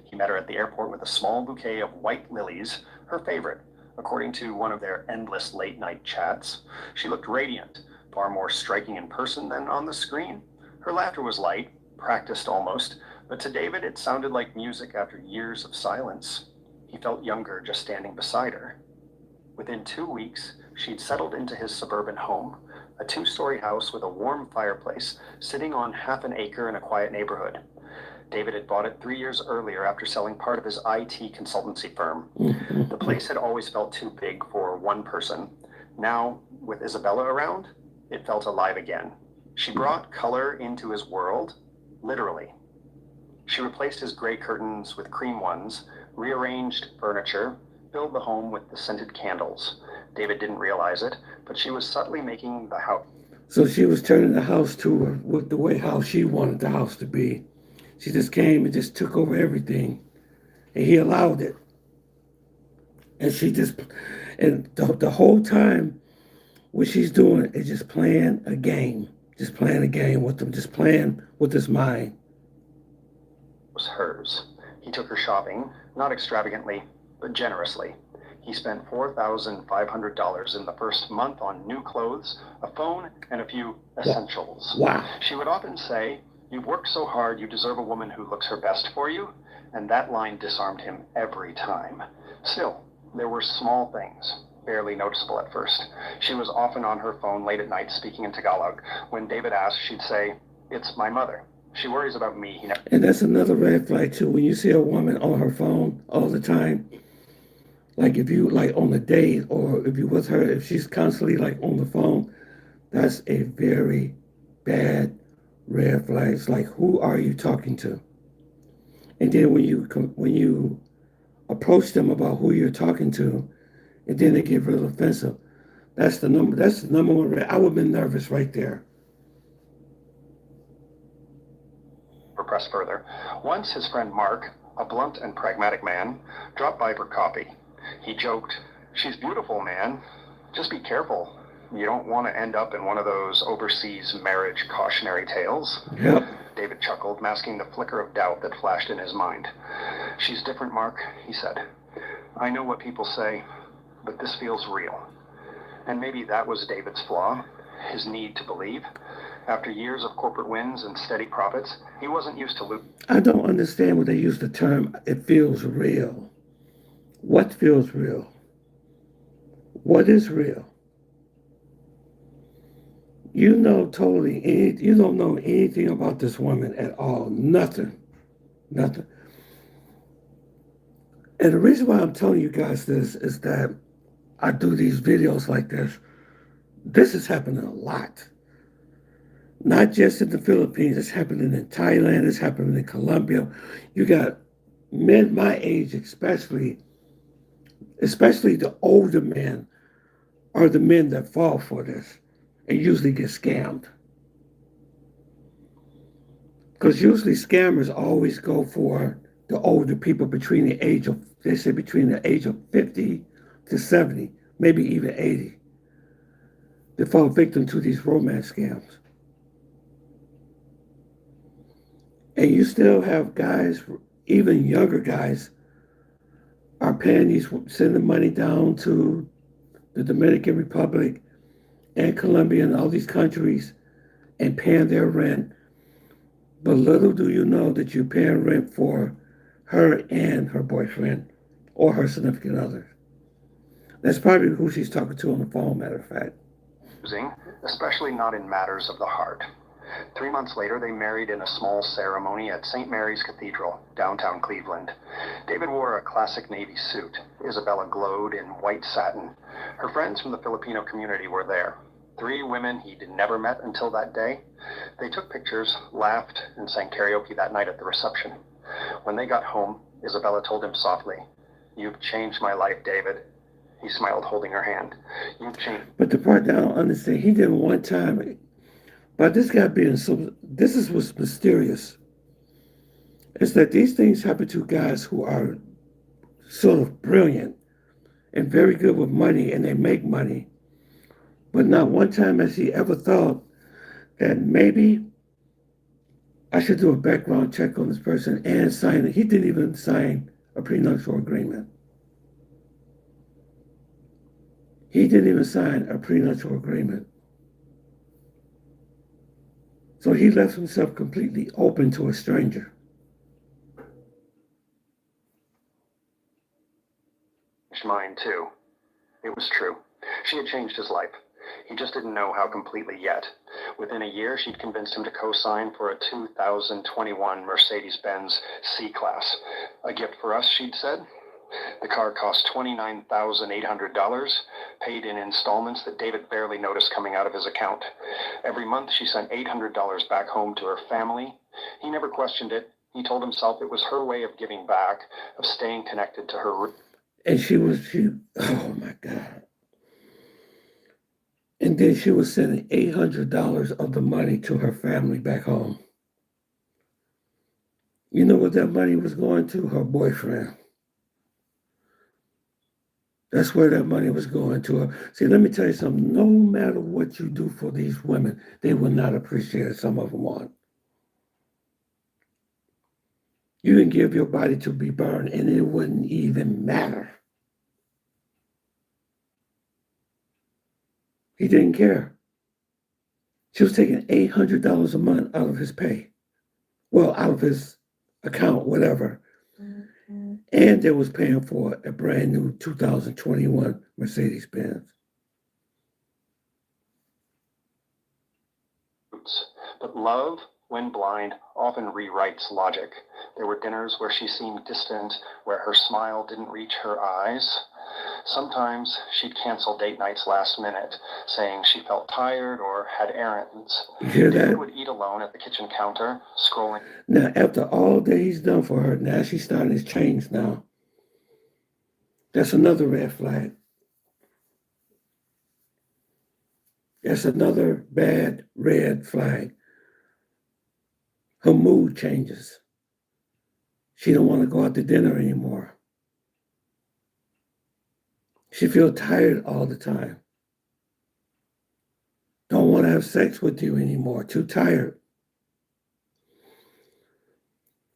He met her at the airport with a small bouquet of white lilies, her favorite, according to one of their endless late-night chats. She looked radiant, far more striking in person than on the screen. Her laughter was light, practiced almost, but to David it sounded like music after years of silence. He felt younger just standing beside her. Within 2 weeks, she'd settled into his suburban home, a 2-story house with a warm fireplace sitting on half an acre in a quiet neighborhood. David had bought it 3 years earlier after selling part of his IT consultancy firm. The place had always felt too big for one person. Now, with Isabella around, it felt alive again. She brought color into his world, literally. She replaced his gray curtains with cream ones, rearranged furniture, filled the home with the scented candles. David didn't realize it, but she was subtly making the house. So she was turning the house to her with the way how she wanted the house to be. She just came and just took over everything, and he allowed it. And she just, and the whole time, what she's doing is just playing a game with him, just playing with his mind. Was hers. He took her shopping, not extravagantly, but generously. He spent $4,500 in the first month on new clothes, a phone, and a few essentials. Wow. She would often say, "You've worked so hard, you deserve a woman who looks her best for you," and that line disarmed him every time. Still, there were small things, barely noticeable at first. She was often on her phone late at night speaking in Tagalog. When David asked, she'd say, "It's my mother. She worries about me." And that's another red flag too. When you see a woman on her phone all the time, like if you like on a date or if you with her, if she's constantly like on the phone, that's a very bad red flag. It's like, who are you talking to? And then when you approach them about who you're talking to, and then they get real offensive, that's the number one red. I would have been nervous right there. For press further. Once his friend Mark, a blunt and pragmatic man, dropped by for coffee. He joked, "She's beautiful, man. Just be careful. You don't want to end up in one of those overseas marriage cautionary tales." Yep. David chuckled, masking the flicker of doubt that flashed in his mind. "She's different, Mark," he said. "I know what people say, but this feels real." And maybe that was David's flaw, his need to believe. After years of corporate wins and steady profits, he wasn't used to losing. I don't understand when they use the term, it feels real. What feels real? What is real? You you don't know anything about this woman at all. Nothing. Nothing. And the reason why I'm telling you guys this is that I do these videos like this. This is happening a lot. Not just in the Philippines, it's happening in Thailand, it's happening in Colombia. You got men my age, especially the older men, are the men that fall for this and usually get scammed. Because usually scammers always go for the older people between the age of, they say between the age of 50 to 70, maybe even 80. They fall victim to these romance scams. And you still have guys, even younger guys, are paying these, sending money down to the Dominican Republic and Colombia and all these countries and paying their rent. But little do you know that you're paying rent for her and her boyfriend or her significant other. That's probably who she's talking to on the phone, matter of fact. Especially not in matters of the heart. 3 months later, they married in a small ceremony at St. Mary's Cathedral, downtown Cleveland. David wore a classic navy suit. Isabella glowed in white satin. Her friends from the Filipino community were there. 3 women he'd never met until that day. They took pictures, laughed, and sang karaoke that night at the reception. When they got home, Isabella told him softly, "You've changed my life, David." He smiled, holding her hand. "You've changed." But the part that I don't understand, he did one time, but this guy being so, this is what's mysterious, is that these things happen to guys who are sort of brilliant and very good with money and they make money. But not one time has he ever thought that maybe I should do a background check on this person and sign it. He didn't even sign a prenuptial agreement. He didn't even sign a prenuptial agreement. So he left himself completely open to a stranger. Mine, too. It was true. She had changed his life. He just didn't know how completely yet. Within a year, she'd convinced him to co-sign for a 2021 Mercedes-Benz C-Class. A gift for us, she'd said. The car cost $29,800, paid in installments that David barely noticed coming out of his account. Every month, she sent $800 back home to her family. He never questioned it. He told himself it was her way of giving back, of staying connected to her. And oh my God. And then she was sending $800 of the money to her family back home. You know what that money was going to? Her boyfriend. That's where that money was going to her. See, let me tell you something. No matter what you do for these women, they will not appreciate it. Some of them won't. You can give your body to be burned and it wouldn't even matter. He didn't care. She was taking $800 a month out of his pay. Well, out of his account, whatever. Mm-hmm. And they was paying for a brand new 2021 Mercedes-Benz. But love, when blind, often rewrites logic. There were dinners where she seemed distant, where her smile didn't reach her eyes. Sometimes she'd cancel date nights last minute, saying she felt tired or had errands. You hear that? David would eat alone at the kitchen counter, scrolling. Now, after all that he's done for her, now she's starting to change now. That's another red flag. That's another bad red flag. Her mood changes. She don't want to go out to dinner anymore. She feels tired all the time. Don't want to have sex with you anymore. Too tired.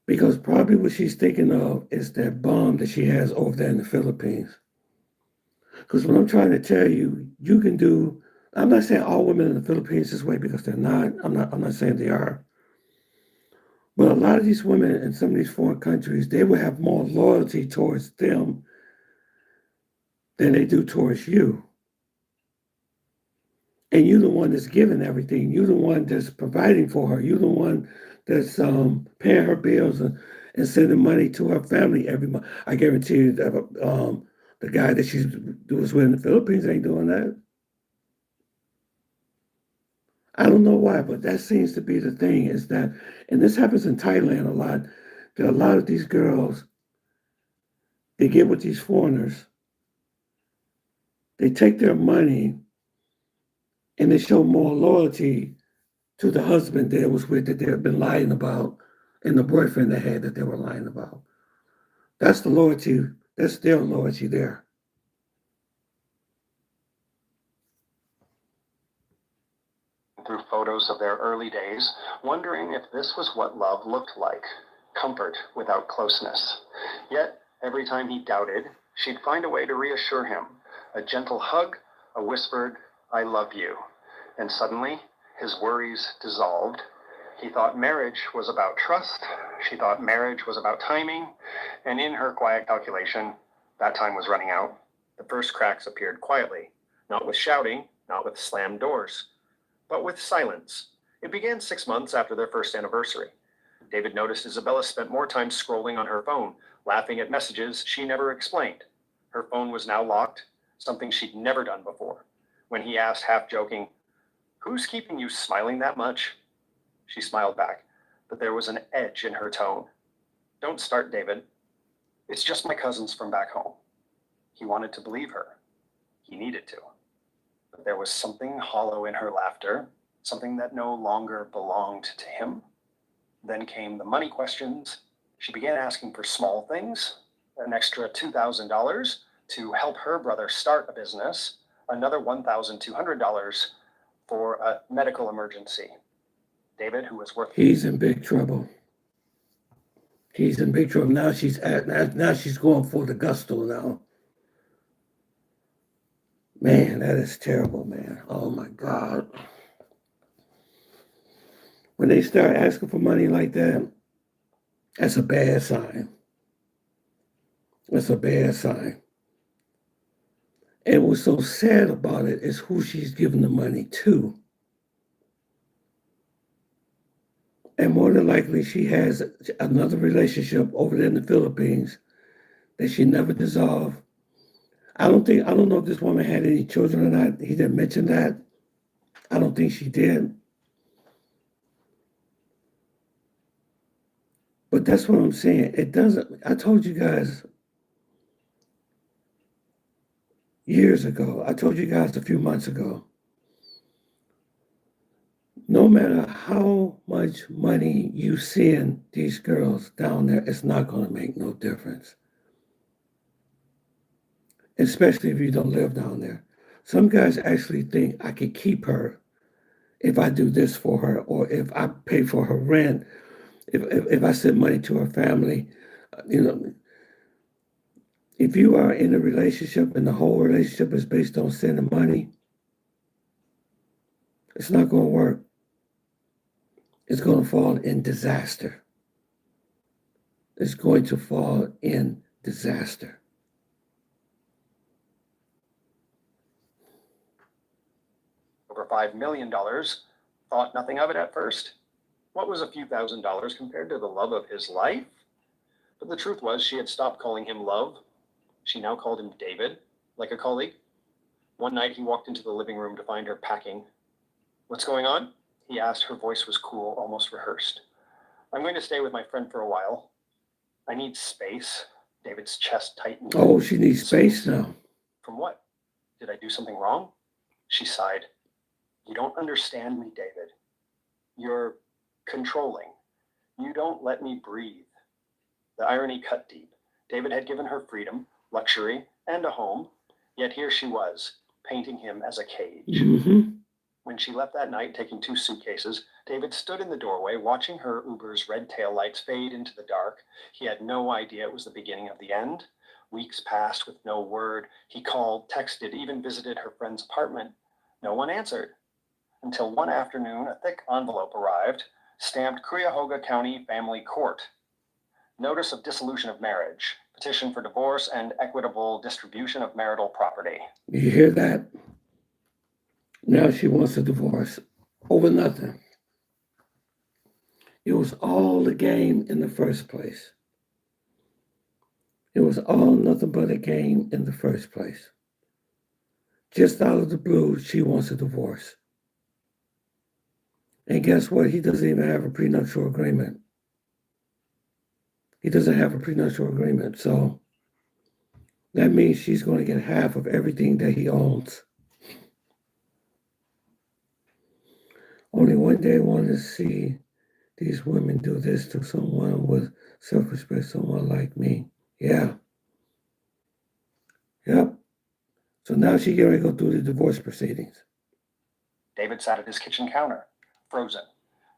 Because probably what she's thinking of is that bomb that she has over there in the Philippines. Because what I'm trying to tell you, you can do. I'm not saying all women in the Philippines this way because they're not. I'm not saying they are. But a lot of these women in some of these foreign countries, they will have more loyalty towards them than they do towards you. And you're the one that's giving everything. You're the one that's providing for her. You're the one that's paying her bills and sending money to her family every month. I guarantee you that the guy that she's was with in the Philippines ain't doing that. I don't know why, but that seems to be the thing is that, and this happens in Thailand a lot, that a lot of these girls, they get with these foreigners, they take their money and they show more loyalty to the husband they was with that they have been lying about and the boyfriend they had that they were lying about. That's the loyalty, that's their loyalty there. Through photos of their early days, wondering if this was what love looked like, comfort without closeness. Yet, every time he doubted, she'd find a way to reassure him, a gentle hug, a whispered, "I love you." And suddenly, his worries dissolved. He thought marriage was about trust, she thought marriage was about timing, and in her quiet calculation, that time was running out. The first cracks appeared quietly, not with shouting, not with slammed doors, but with silence. It began 6 months after their first anniversary. David noticed Isabella spent more time scrolling on her phone, laughing at messages she never explained. Her phone was now locked, something she'd never done before. When he asked, half joking, "Who's keeping you smiling that much?" She smiled back, but there was an edge in her tone. "Don't start, David. It's just my cousins from back home." He wanted to believe her. He needed to. But there was something hollow in her laughter, something that no longer belonged to him. Then came the money questions. She began asking for small things, an extra $2,000 to help her brother start a business, another $1,200 for a medical emergency. David, who was worth... He's in big trouble. He's in big trouble. Now she's going for the gusto now. Man, that is terrible, man. Oh my God. When they start asking for money like that, that's a bad sign. That's a bad sign. And what's so sad about it is who she's giving the money to. And more than likely, she has another relationship over there in the Philippines that she never dissolved. I don't know if this woman had any children or not. He didn't mention that. I don't think she did. But that's what I'm saying. It doesn't, I told you guys years ago, I told you guys a few months ago, no matter how much money you send these girls down there, it's not going to make no difference. Especially if you don't live down there. Some guys actually think I could keep her if I do this for her, or if I pay for her rent, if I send money to her family. You know, if you are in a relationship and the whole relationship is based on sending money, it's not going to work. It's going to fall in disaster. It's going to fall in disaster. Over $5 million, thought nothing of it at first. What was a few $1,000s compared to the love of his life? But the truth was, she had stopped calling him love. She now called him David, like a colleague. One night he walked into the living room to find her packing. "What's going on?" he asked. Her voice was cool, almost rehearsed. "I'm going to stay with my friend for a while. I need space." David's chest tightened. Oh, she needs space now. "From what? Did I do something wrong?" She sighed. "You don't understand me, David. You're controlling. You don't let me breathe. The irony cut deep. David had given her freedom, luxury, and a home, yet here she was, painting him as a cage. Mm-hmm. When she left that night, taking 2 suitcases, David stood in the doorway, watching her Uber's red taillights fade into the dark. He had no idea it was the beginning of the end. Weeks passed with no word. He called, texted, even visited her friend's apartment. No one answered. Until one afternoon, a thick envelope arrived, stamped Cuyahoga County Family Court. Notice of dissolution of marriage, petition for divorce and equitable distribution of marital property. You hear that? Now she wants a divorce over nothing. It was all a game in the first place. It was all nothing but a game in the first place. Just out of the blue, she wants a divorce. And guess what? He doesn't even have a prenuptial agreement. He doesn't have a prenuptial agreement. So that means she's going to get half of everything that he owns. Only one day I want to see these women do this to someone with self-respect, someone like me. Yeah. Yep. So now she's going to go through the divorce proceedings. David sat at his kitchen counter, frozen.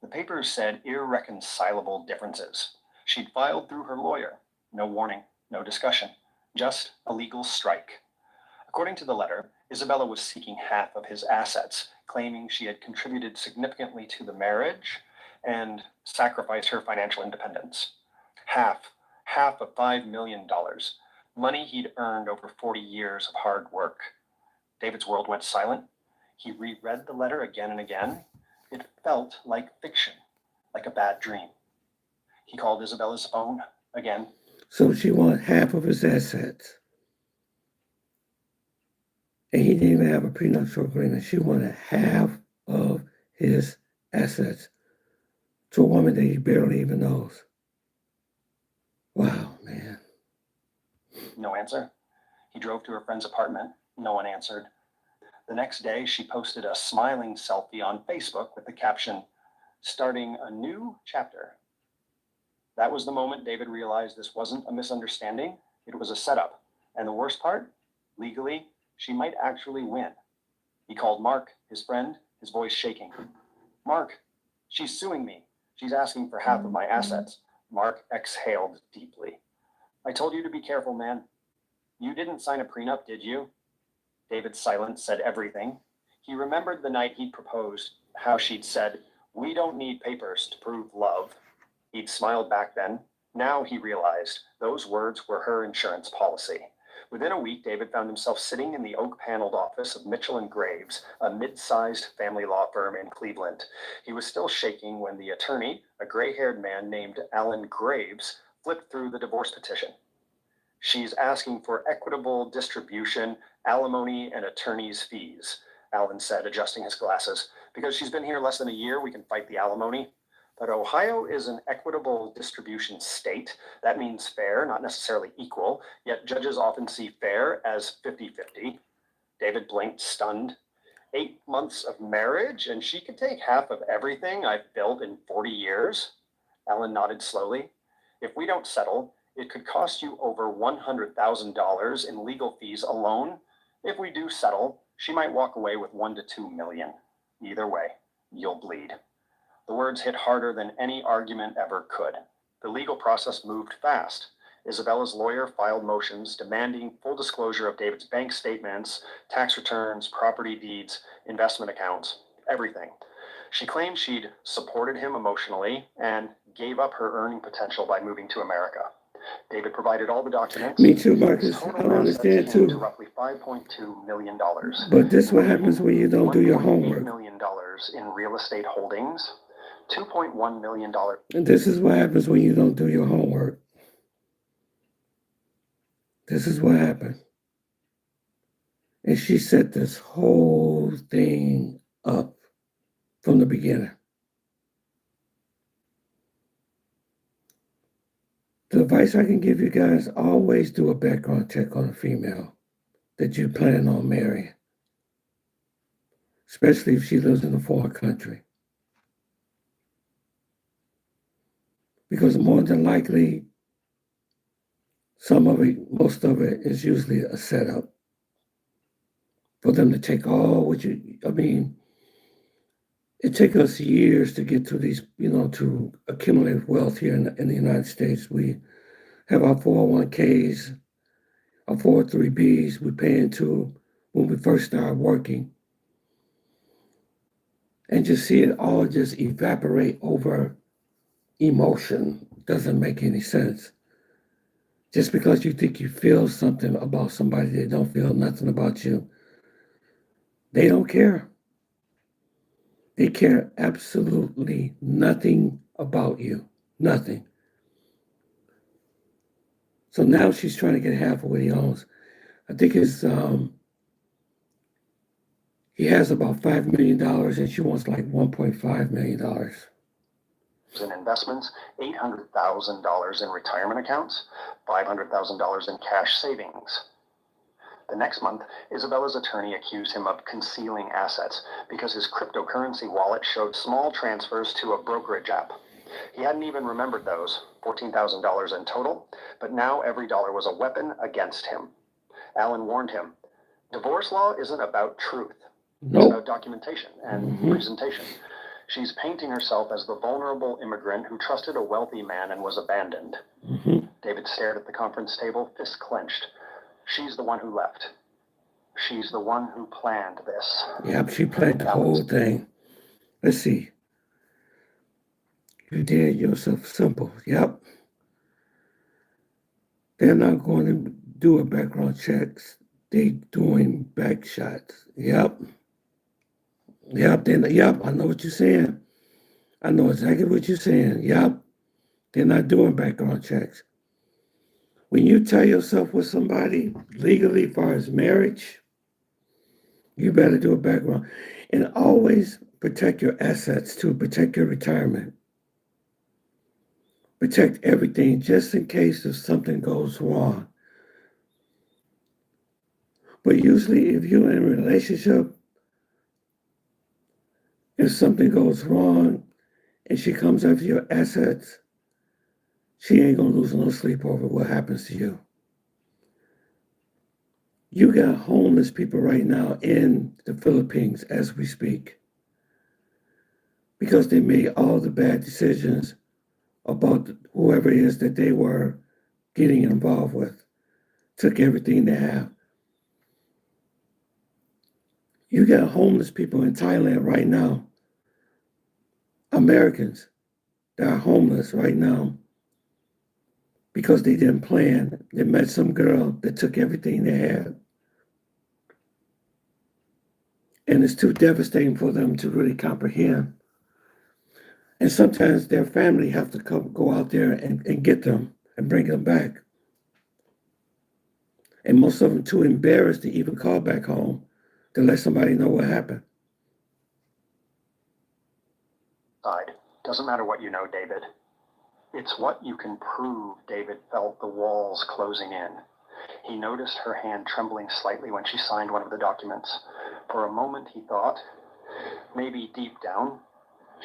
The papers said irreconcilable differences. She'd filed through her lawyer. No warning, no discussion, just a legal strike. According to the letter, Isabella was seeking half of his assets, claiming she had contributed significantly to the marriage and sacrificed her financial independence. Half of $5 million, money he'd earned over 40 years of hard work. David's world went silent. He reread the letter again and again. It felt like fiction, like a bad dream. He called Isabella's phone again. So she wanted half of his assets. And he didn't even have a prenuptial agreement. She wanted half of his assets to a woman that he barely even knows. Wow, man. No answer. He drove to her friend's apartment. No one answered. The next day, she posted a smiling selfie on Facebook with the caption, "Starting a new chapter." That was the moment David realized this wasn't a misunderstanding. It was a setup. And the worst part, legally, she might actually win. He called Mark, his friend, his voice shaking. "Mark, she's suing me. She's asking for half of my assets." Mark exhaled deeply. "I told you to be careful, man. You didn't sign a prenup, did you?" David's silence said everything. He remembered the night he'd proposed, how she'd said, "We don't need papers to prove love." He'd smiled back then. Now he realized those words were her insurance policy. Within a week, David found himself sitting in the oak-paneled office of Mitchell and Graves, a mid-sized family law firm in Cleveland. He was still shaking when the attorney, a gray-haired man named Alan Graves, flipped through the divorce petition. "She's asking for equitable distribution, alimony, and attorney's fees," Alan said, adjusting his glasses. "Because she's been here less than a year, we can fight the alimony. But Ohio is an equitable distribution state. That means fair, not necessarily equal, yet judges often see fair as 50-50. David blinked, stunned. 8 months of marriage, and she could take half of everything I've built in 40 years? Alan nodded slowly. "If we don't settle, it could cost you over $100,000 in legal fees alone. If we do settle, she might walk away with $1 to $2 million. Either way, you'll bleed." The words hit harder than any argument ever could. The legal process moved fast. Isabella's lawyer filed motions demanding full disclosure of David's bank statements, tax returns, property deeds, investment accounts, everything. She claimed she'd supported him emotionally and gave up her earning potential by moving to America. David provided all the documents. Me too, Marcus. I don't understand too. To roughly $5.2 million. But this is what happens when you don't do your homework. $1.8 million in real estate holdings. $2.1 million. And this is what happens when you don't do your homework. This is what happened. And she set this whole thing up from the beginning. The advice I can give you guys, always do a background check on a female that you plan on marrying. Especially if she lives in a foreign country. because more than likely, most of it is usually a setup for them to take all what I mean, it took us years to get to these, to accumulate wealth here in the United States. We have our 401ks, our 403bs we pay into when we first started working. And just see it all just evaporate over emotion doesn't make any sense. Just because you think you feel something about somebody, they don't feel nothing about you. They don't care. They care absolutely nothing about you. Nothing. So now she's trying to get half of what he owns. I think he has about $5 million and she wants like $1.5 million. In investments, $800,000 in retirement accounts, $500,000 in cash savings. The next month, Isabella's attorney accused him of concealing assets because his cryptocurrency wallet showed small transfers to a brokerage app. He hadn't even remembered those, $14,000 in total, but now every dollar was a weapon against him. Alan warned him, divorce law isn't about truth. It's about documentation and presentation. She's painting herself as the vulnerable immigrant who trusted a wealthy man and was abandoned. David stared at the conference table, fists clenched. She's the one who left. She's the one who planned this. Yep, she planned the whole thing. Let's see. You did yourself simple. Yep. They're not going to do a background checks. They doing back shots. Yep. Yep, I know what you're saying. I know exactly what you're saying. Yep. They're not doing background checks. When you tie yourself with somebody legally as far as marriage, you better do a background. And always protect your assets too. Protect your retirement. Protect everything just in case if something goes wrong. But usually if you're in a relationship, if something goes wrong and she comes after your assets, she ain't gonna lose no sleep over what happens to you. You got homeless people right now in the Philippines as we speak because they made all the bad decisions about whoever it is that they were getting involved with. Took everything they have. You got homeless people in Thailand right now, Americans that are homeless right now because they didn't plan. They met some girl that took everything they had. And it's too devastating for them to really comprehend. And sometimes their family have to go out there and get them and bring them back. And most of them too embarrassed to even call back home to let somebody know what happened. Doesn't matter what you know, David. It's what you can prove. David felt the walls closing in. He noticed her hand trembling slightly when she signed one of the documents. For a moment, he thought, maybe deep down,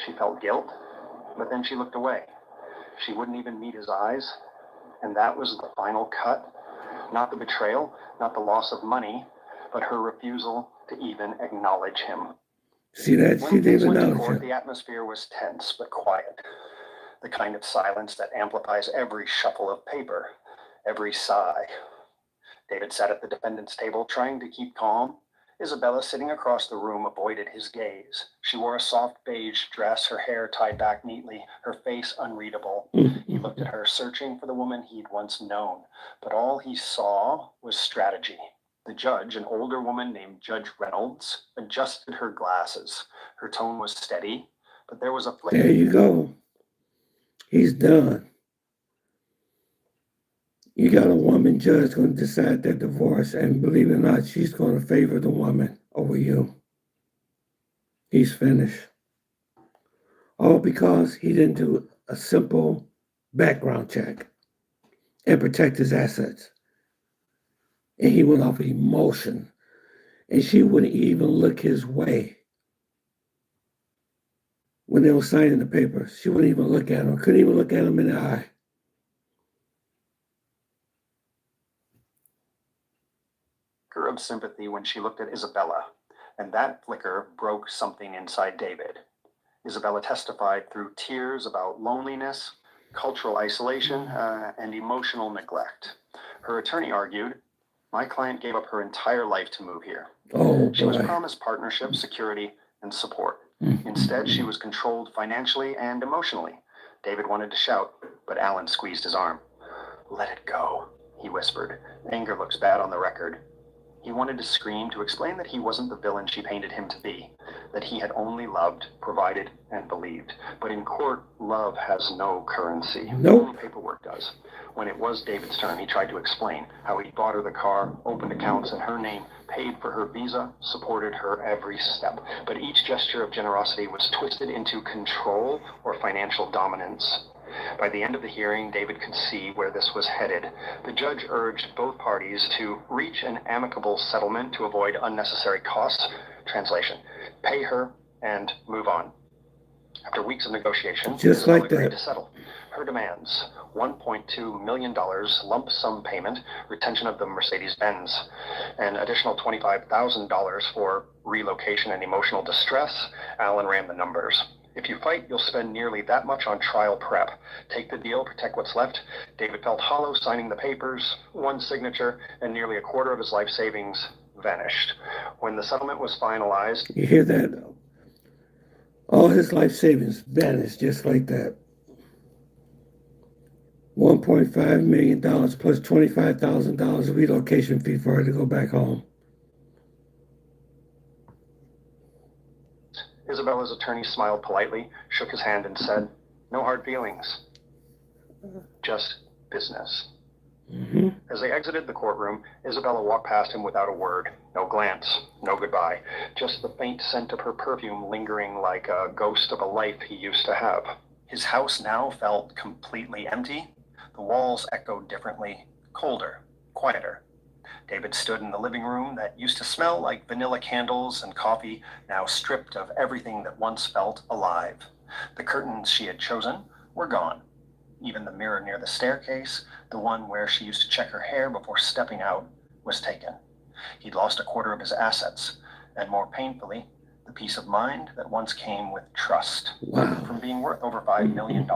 she felt guilt, but then she looked away. She wouldn't even meet his eyes, and that was the final cut. Not the betrayal, not the loss of money, but her refusal to even acknowledge him. See that? She didn't acknowledge him. The atmosphere was tense but quiet. The kind of silence that amplifies every shuffle of paper, every sigh. David sat at the defendant's table, trying to keep calm. Isabella, sitting across the room, avoided his gaze. She wore a soft beige dress, her hair tied back neatly, her face unreadable. He looked at her, searching for the woman he'd once known, but all he saw was strategy. The judge, an older woman named Judge Reynolds, adjusted her glasses. Her tone was steady, but there was a flicker. There you go. He's done. You got a woman judge going to decide their divorce, and believe it or not, she's going to favor the woman over you. He's finished. All because he didn't do a simple background check and protect his assets. And he went off of emotion. And she wouldn't even look his way when they were signing the papers. She wouldn't even look at him, couldn't even look at him in the eye. Flicker of sympathy when she looked at Isabella, and that flicker broke something inside David. Isabella testified through tears about loneliness, cultural isolation, and emotional neglect. Her attorney argued, "My client gave up her entire life to move here. Oh, She was boy. promised partnership, security, and support. Mm. Instead, she was controlled financially and emotionally." David wanted to shout, but Alan squeezed his arm. "Let it go," he whispered. Anger looks bad on the record. He wanted to scream to explain that he wasn't the villain she painted him to be, that he had only loved, provided, and believed. But in court, love has no currency. Nope. Only paperwork does. When it was David's turn, he tried to explain how he bought her the car, opened accounts in her name, paid for her visa, supported her every step. But each gesture of generosity was twisted into control or financial dominance. By the end of the hearing, David could see where this was headed. The judge urged both parties to reach an amicable settlement to avoid unnecessary costs. Translation: pay her and move on. After weeks of negotiation, Just Isabella like agreed that. to settle. Her demands: $1.2 million lump sum payment, retention of the Mercedes-Benz, an additional $25,000 for relocation and emotional distress. Alan ran the numbers. "If you fight, you'll spend nearly that much on trial prep. Take the deal, protect what's left." David felt hollow signing the papers. One signature, and nearly a quarter of his life savings vanished. When the settlement was finalized... You hear that? All his life savings vanished just like that. $1.5 million plus $25,000 relocation fee for her to go back home. Isabella's attorney smiled politely, shook his hand, and said, "No hard feelings. Just business." Mm-hmm. As they exited the courtroom, Isabella walked past him without a word. No glance, no goodbye. Just the faint scent of her perfume lingering like a ghost of a life he used to have. His house now felt completely empty. The walls echoed differently, colder, quieter. David stood in the living room that used to smell like vanilla candles and coffee, now stripped of everything that once felt alive. The curtains she had chosen were gone. Even the mirror near the staircase, the one where she used to check her hair before stepping out, was taken. He'd lost a quarter of his assets, and more painfully, the peace of mind that once came with trust. Wow. From being worth over $5 million,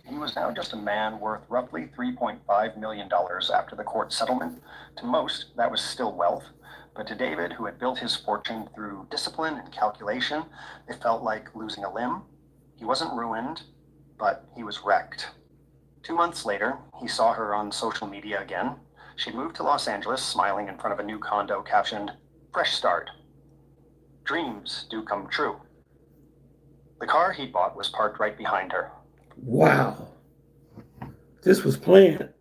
he was now just a man worth roughly $3.5 million after the court settlement. To most, that was still wealth, but to David, who had built his fortune through discipline and calculation, it felt like losing a limb. He wasn't ruined, but he was wrecked. 2 months later, he saw her on social media again. She'd moved to Los Angeles, smiling in front of a new condo captioned, "Fresh start. Dreams do come true." The car he'd bought was parked right behind her. Wow. This was planned.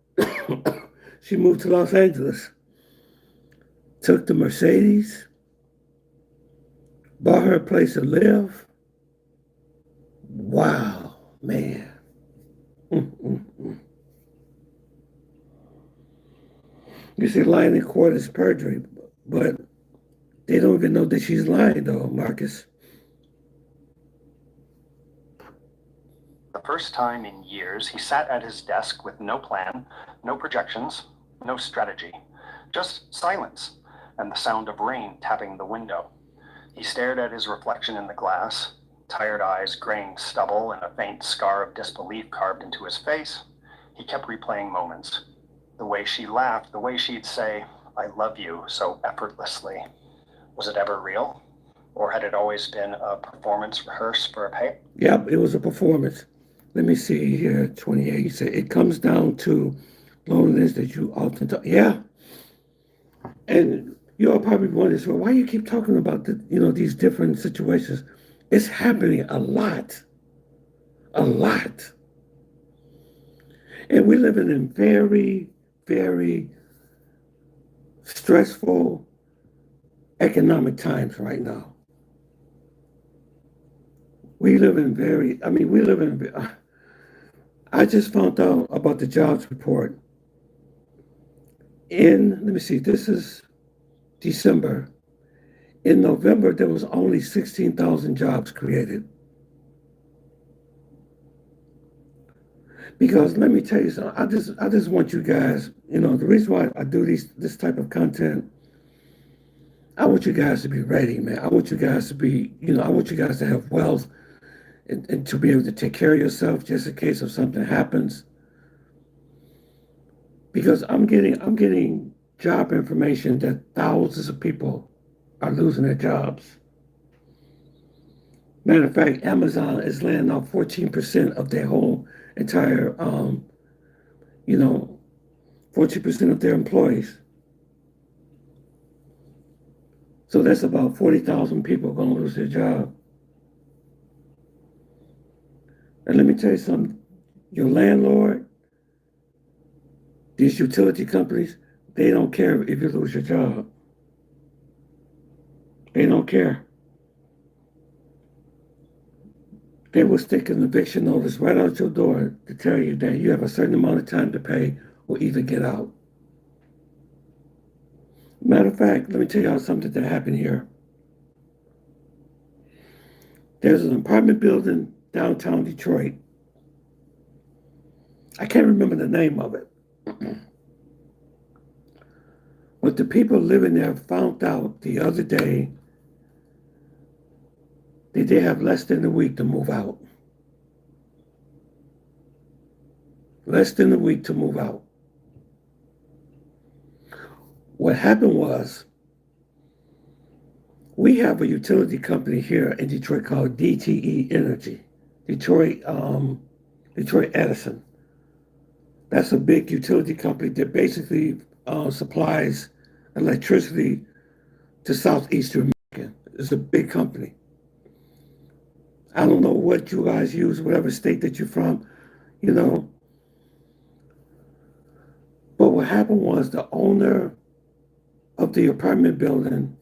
She moved to Los Angeles, took the Mercedes, bought her a place to live. Wow, man. You say lying in court is perjury, but they don't even know that she's lying, though, Marcus. The first time in years, he sat at his desk with no plan, no projections, no strategy, just silence and the sound of rain tapping the window. He stared at his reflection in the glass, tired eyes graying stubble and a faint scar of disbelief carved into his face. He kept replaying moments. The way she laughed, the way she'd say, "I love you," so effortlessly. Was it ever real? Or had it always been a performance rehearsed for a pay? Yep, it was a performance. Let me see here, 28. You say it comes down to loneliness that you often talk. Yeah. And you all probably wonder, well, why you keep talking about these different situations? It's happening a lot. A lot. And we're living in very, very stressful economic times right now. We live in I just found out about the jobs report. Let me see, this is December. In November, there was only 16,000 jobs created. Because let me tell you something. I just want you guys. The reason why I do this type of content, I want you guys to be ready, man. I want you guys to be, I want you guys to have wealth and to be able to take care of yourself just in case if something happens. Because I'm getting job information that thousands of people are losing their jobs. Matter of fact, Amazon is laying off 14% of their whole entire, you know, 14% of their employees. So that's about 40,000 people going to lose their job. And let me tell you something. Your landlord, these utility companies, they don't care if you lose your job. They don't care. They will stick an eviction notice right out your door to tell you that you have a certain amount of time to pay or either get out. Matter of fact, let me tell y'all something that happened here. There's an apartment building downtown Detroit. I can't remember the name of it. But the people living there found out the other day that they have less than a week to move out. Less than a week to move out. What happened was we have a utility company here in Detroit called DTE Energy, Detroit Edison. That's a big utility company that basically supplies electricity to southeastern Michigan. It's a big company. I don't know what you guys use, whatever state that you're from, you know. But what happened was the owner of the apartment building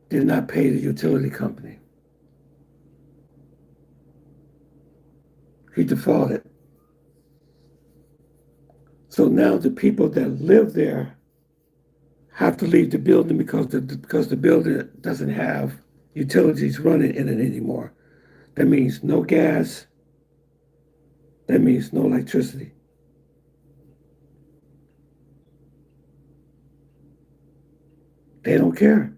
did not pay the utility company. He defaulted. So now the people that live there have to leave the building because the building doesn't have utilities running in it anymore. That means no gas. That means no electricity. They don't care.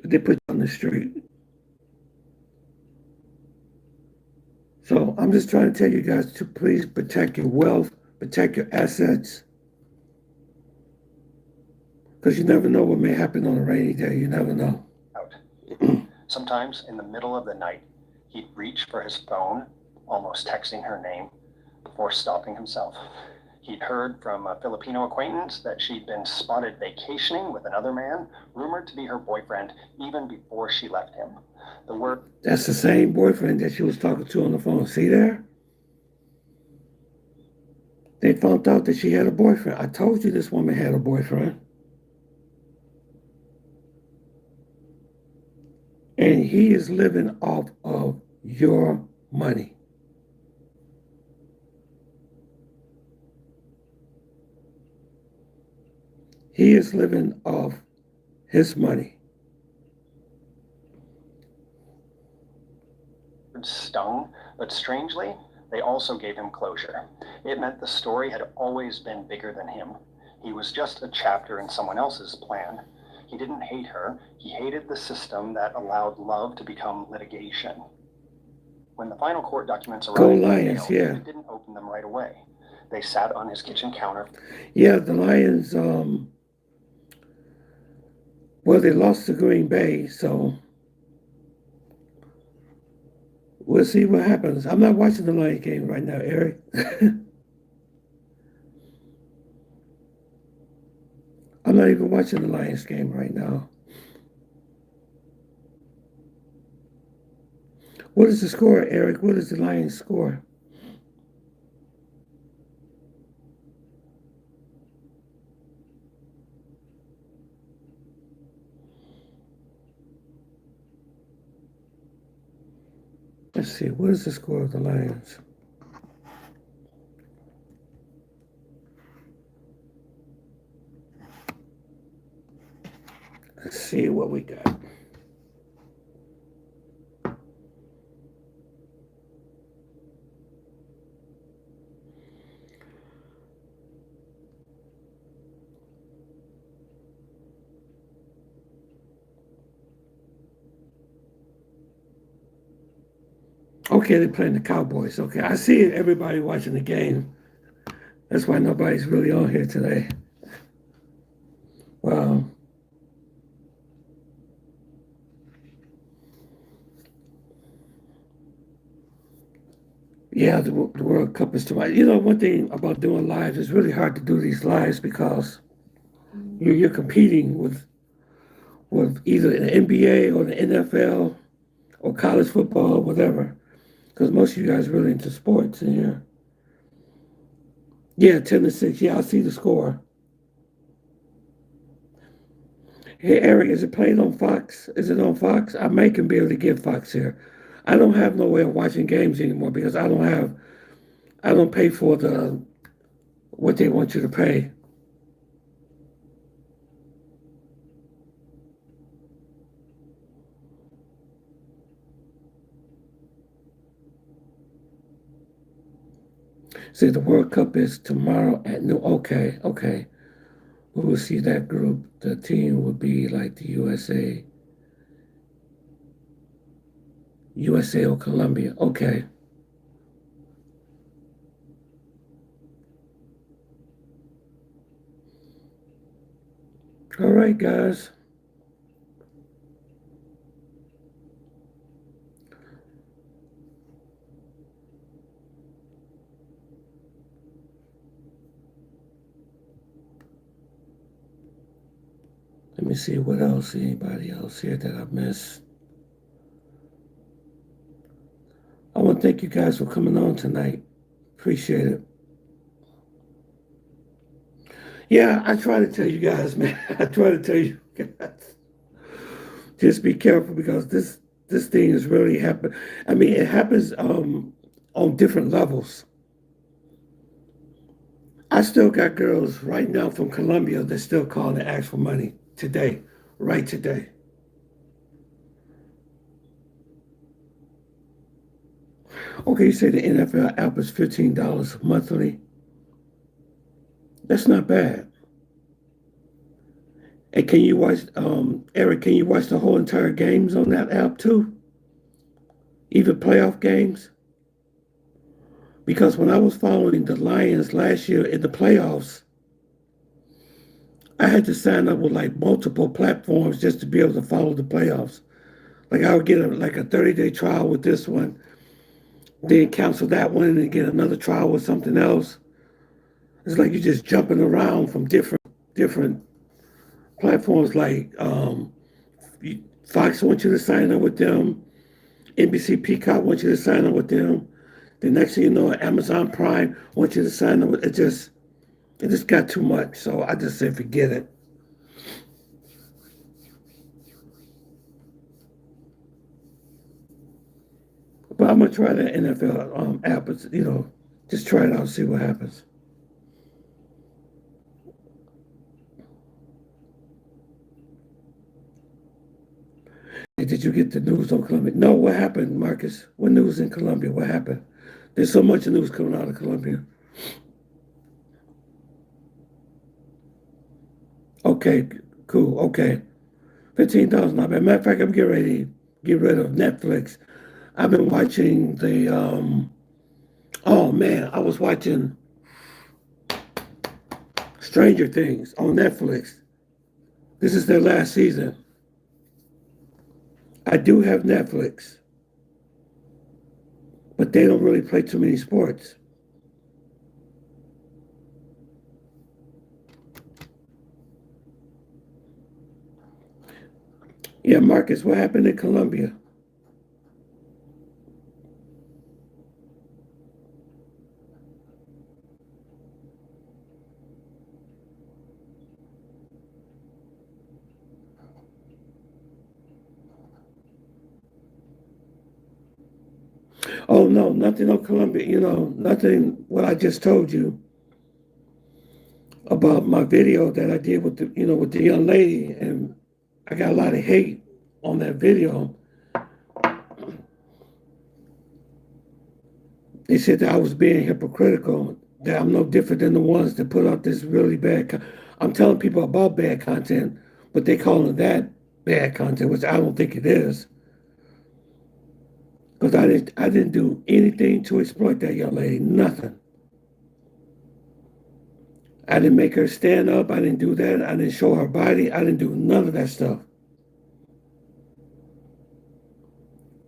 They put you on the street. So I'm just trying to tell you guys to please protect your wealth, protect your assets, because you never know what may happen on a rainy day. You never know. Out. Sometimes in the middle of the night, he'd reach for his phone, almost texting her name, before stopping himself. He'd heard from a Filipino acquaintance that she'd been spotted vacationing with another man, rumored to be her boyfriend, even before she left him. The word That's the same boyfriend that she was talking to on the phone. See there? They found out that she had a boyfriend. I told you this woman had a boyfriend. And he is living off of your money. He is living off his money. stung, but strangely, they also gave him closure. It meant the story had always been bigger than him. He was just a chapter in someone else's plan. He didn't hate her. He hated the system that allowed love to become litigation. When the final court documents Go arrived, Lions, yeah. David didn't open them right away. They sat on his kitchen counter. Yeah, the Lions, well, they lost to Green Bay, so we'll see what happens. I'm not watching the Lions game right now, Eric. I'm not even watching the Lions game right now. What is the score, Eric? What is the Lions score? Let's see. What is the score of the Lions? Let's see what we got. Okay, they're playing the Cowboys. Okay, I see it. Everybody watching the game. That's why nobody's really on here today. Well, yeah, the World Cup is tomorrow. You know, one thing about doing lives, it's really hard to do these lives because you're competing with either the NBA or the NFL or college football or whatever. Because most of you guys are really into sports in here. Yeah, 10-6. Yeah, I see the score. Hey, Eric, is it playing on Fox? Is it on Fox? I may can be able to get Fox here. I don't have no way of watching games anymore because I don't pay for what they want you to pay. See, the World Cup is tomorrow at noon. Okay, okay. We will see that group. The team will be like the USA or Colombia. Okay. All right, guys. Let me see what else. Anybody else here that I missed? I want to thank you guys for coming on tonight. Appreciate it. Yeah, I try to tell you guys, man. I try to tell you guys. Just be careful because this thing is really happen. I mean, it happens on different levels. I still got girls right now from Colombia that still call and ask for money today, right today. Okay, you say the NFL app is $15 monthly. That's not bad. And can you watch, Eric? Can you watch the whole entire games on that app too? Even playoff games? Because when I was following the Lions last year in the playoffs, I had to sign up with like multiple platforms just to be able to follow the playoffs. Like I would get like a 30-day trial with this one, then cancel that one and get another trial with something else. It's like you're just jumping around from different platforms. Like Fox wants you to sign up with them, NBC Peacock wants you to sign up with them. The next thing you know, Amazon Prime wants you to sign up with it. Just got too much, so I just said forget it. But I'm gonna try the NFL app. Just try it out, see what happens. Hey, did you get the news on Colombia? No, what happened, Marcus? What news in Colombia? What happened? There's so much news coming out of Colombia. Okay, cool. Okay, $15 not bad. Matter of fact, I'm getting ready to get rid of Netflix. I've been watching the. Oh man, I was watching Stranger Things on Netflix. This is their last season. I do have Netflix, but they don't really play too many sports. Yeah, Marcus, what happened in Colombia? Oh no, nothing on Colombia. Nothing. What I just told you about my video that I did with the young lady, and I got a lot of hate on that video. They said that I was being hypocritical, that I'm no different than the ones that put out this really I'm telling people about bad content, but they calling that bad content, which I don't think it is. Because I didn't do anything to exploit that young lady. Nothing. I didn't make her stand up. I didn't do that. I didn't show her body. I didn't do none of that stuff.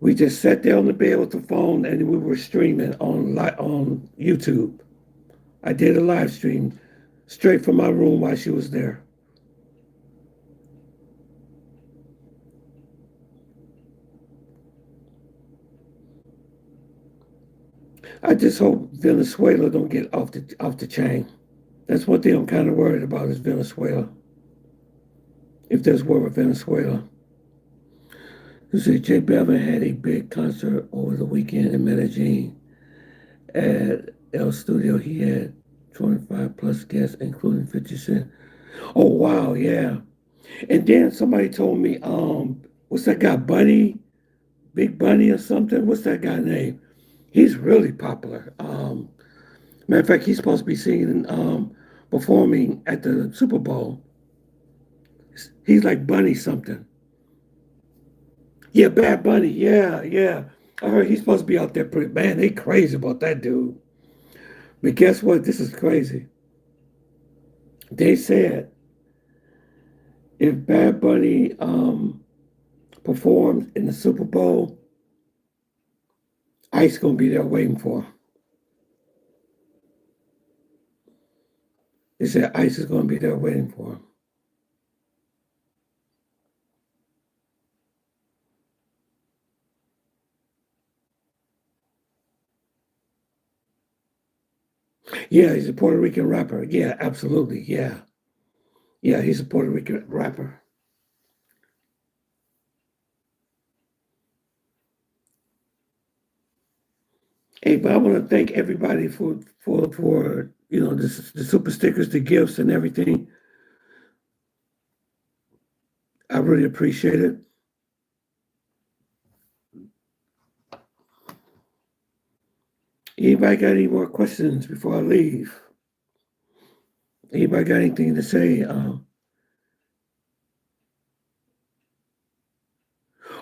We just sat there on the bed with the phone and we were streaming on YouTube. I did a live stream straight from my room while she was there. I just hope Venezuela don't get off the chain. That's one thing I'm kind of worried about is Venezuela. If there's war with Venezuela. You see, Jay Bevan had a big concert over the weekend in Medellin. At El Studio, he had 25 plus guests, including 50 Cent. Oh, wow, yeah. And then somebody told me, what's that guy, Bunny? Big Bunny or something? What's that guy name? He's really popular. Matter of fact, he's supposed to be singing, performing at the Super Bowl. He's like Bunny something. Yeah, Bad Bunny. Yeah, yeah. I heard he's supposed to be out there pretty. Man, they crazy about that dude. But guess what? This is crazy. They said if Bad Bunny performs in the Super Bowl, Ice gonna be there waiting for him. They said Ice is gonna be there waiting for him. Yeah, he's a Puerto Rican rapper. Yeah, absolutely. Yeah. Yeah, he's a Puerto Rican rapper. Hey, but I want to thank everybody for the super stickers, the gifts, and everything. I really appreciate it. Anybody got any more questions before I leave? Anybody got anything to say? Oh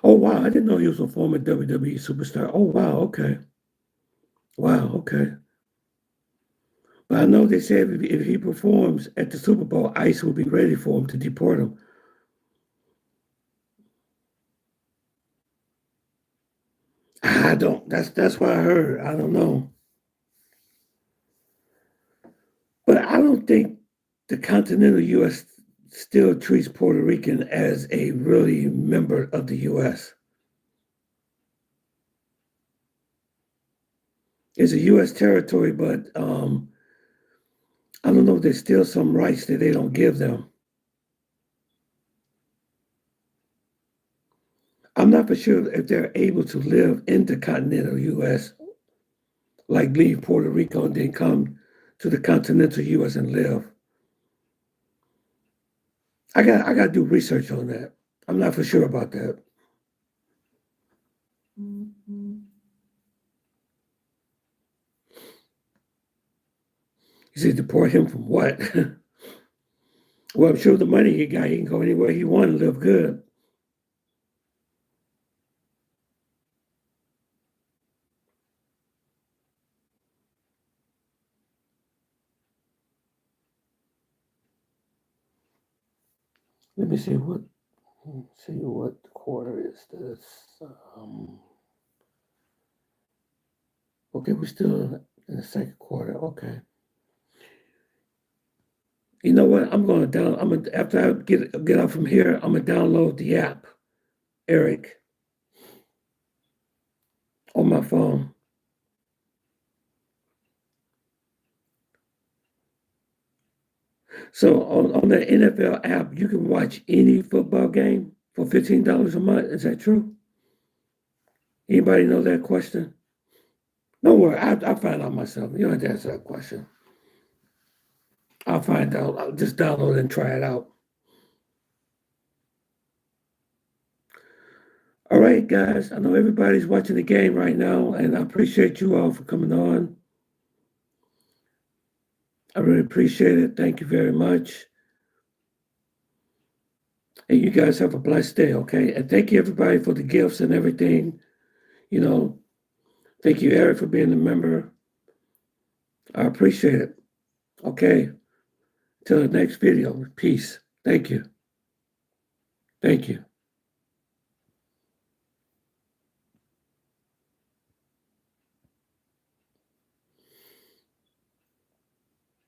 wow, I didn't know he was a former WWE superstar. Oh wow, okay. Wow, okay. But I know they said if he performs at the Super Bowl, ICE will be ready for him to deport him. I don't. That's what I heard. I don't know, but I don't think the continental U.S. still treats Puerto Rican as a really member of the U.S. It's a U.S. territory, but I don't know if there's still some rights that they don't give them. I'm not for sure if they're able to live in the continental U.S., like leave Puerto Rico and then come to the continental U.S. and live. I got to do research on that. I'm not for sure about that. You said deport him from what? Well, I'm sure the money he got, he can go anywhere he want and live good. Let me see what quarter is this. Okay, we're still in the second quarter. Okay. You know what? I'm gonna after I get out from here, I'm gonna download the app, Eric, on my phone. So on the NFL app, you can watch any football game for $15 a month. Is that true? Anybody know that question? Don't worry, I'll find out myself. You don't have to answer that question. I'll find out. I'll just download it and try it out. All right, guys. I know everybody's watching the game right now, and I appreciate you all for coming on. I really appreciate it. Thank you very much. And you guys have a blessed day, okay? And thank you, everybody, for the gifts and everything. You know, thank you, Eric, for being a member. I appreciate it. Okay. Till the next video. Peace. Thank you. Thank you.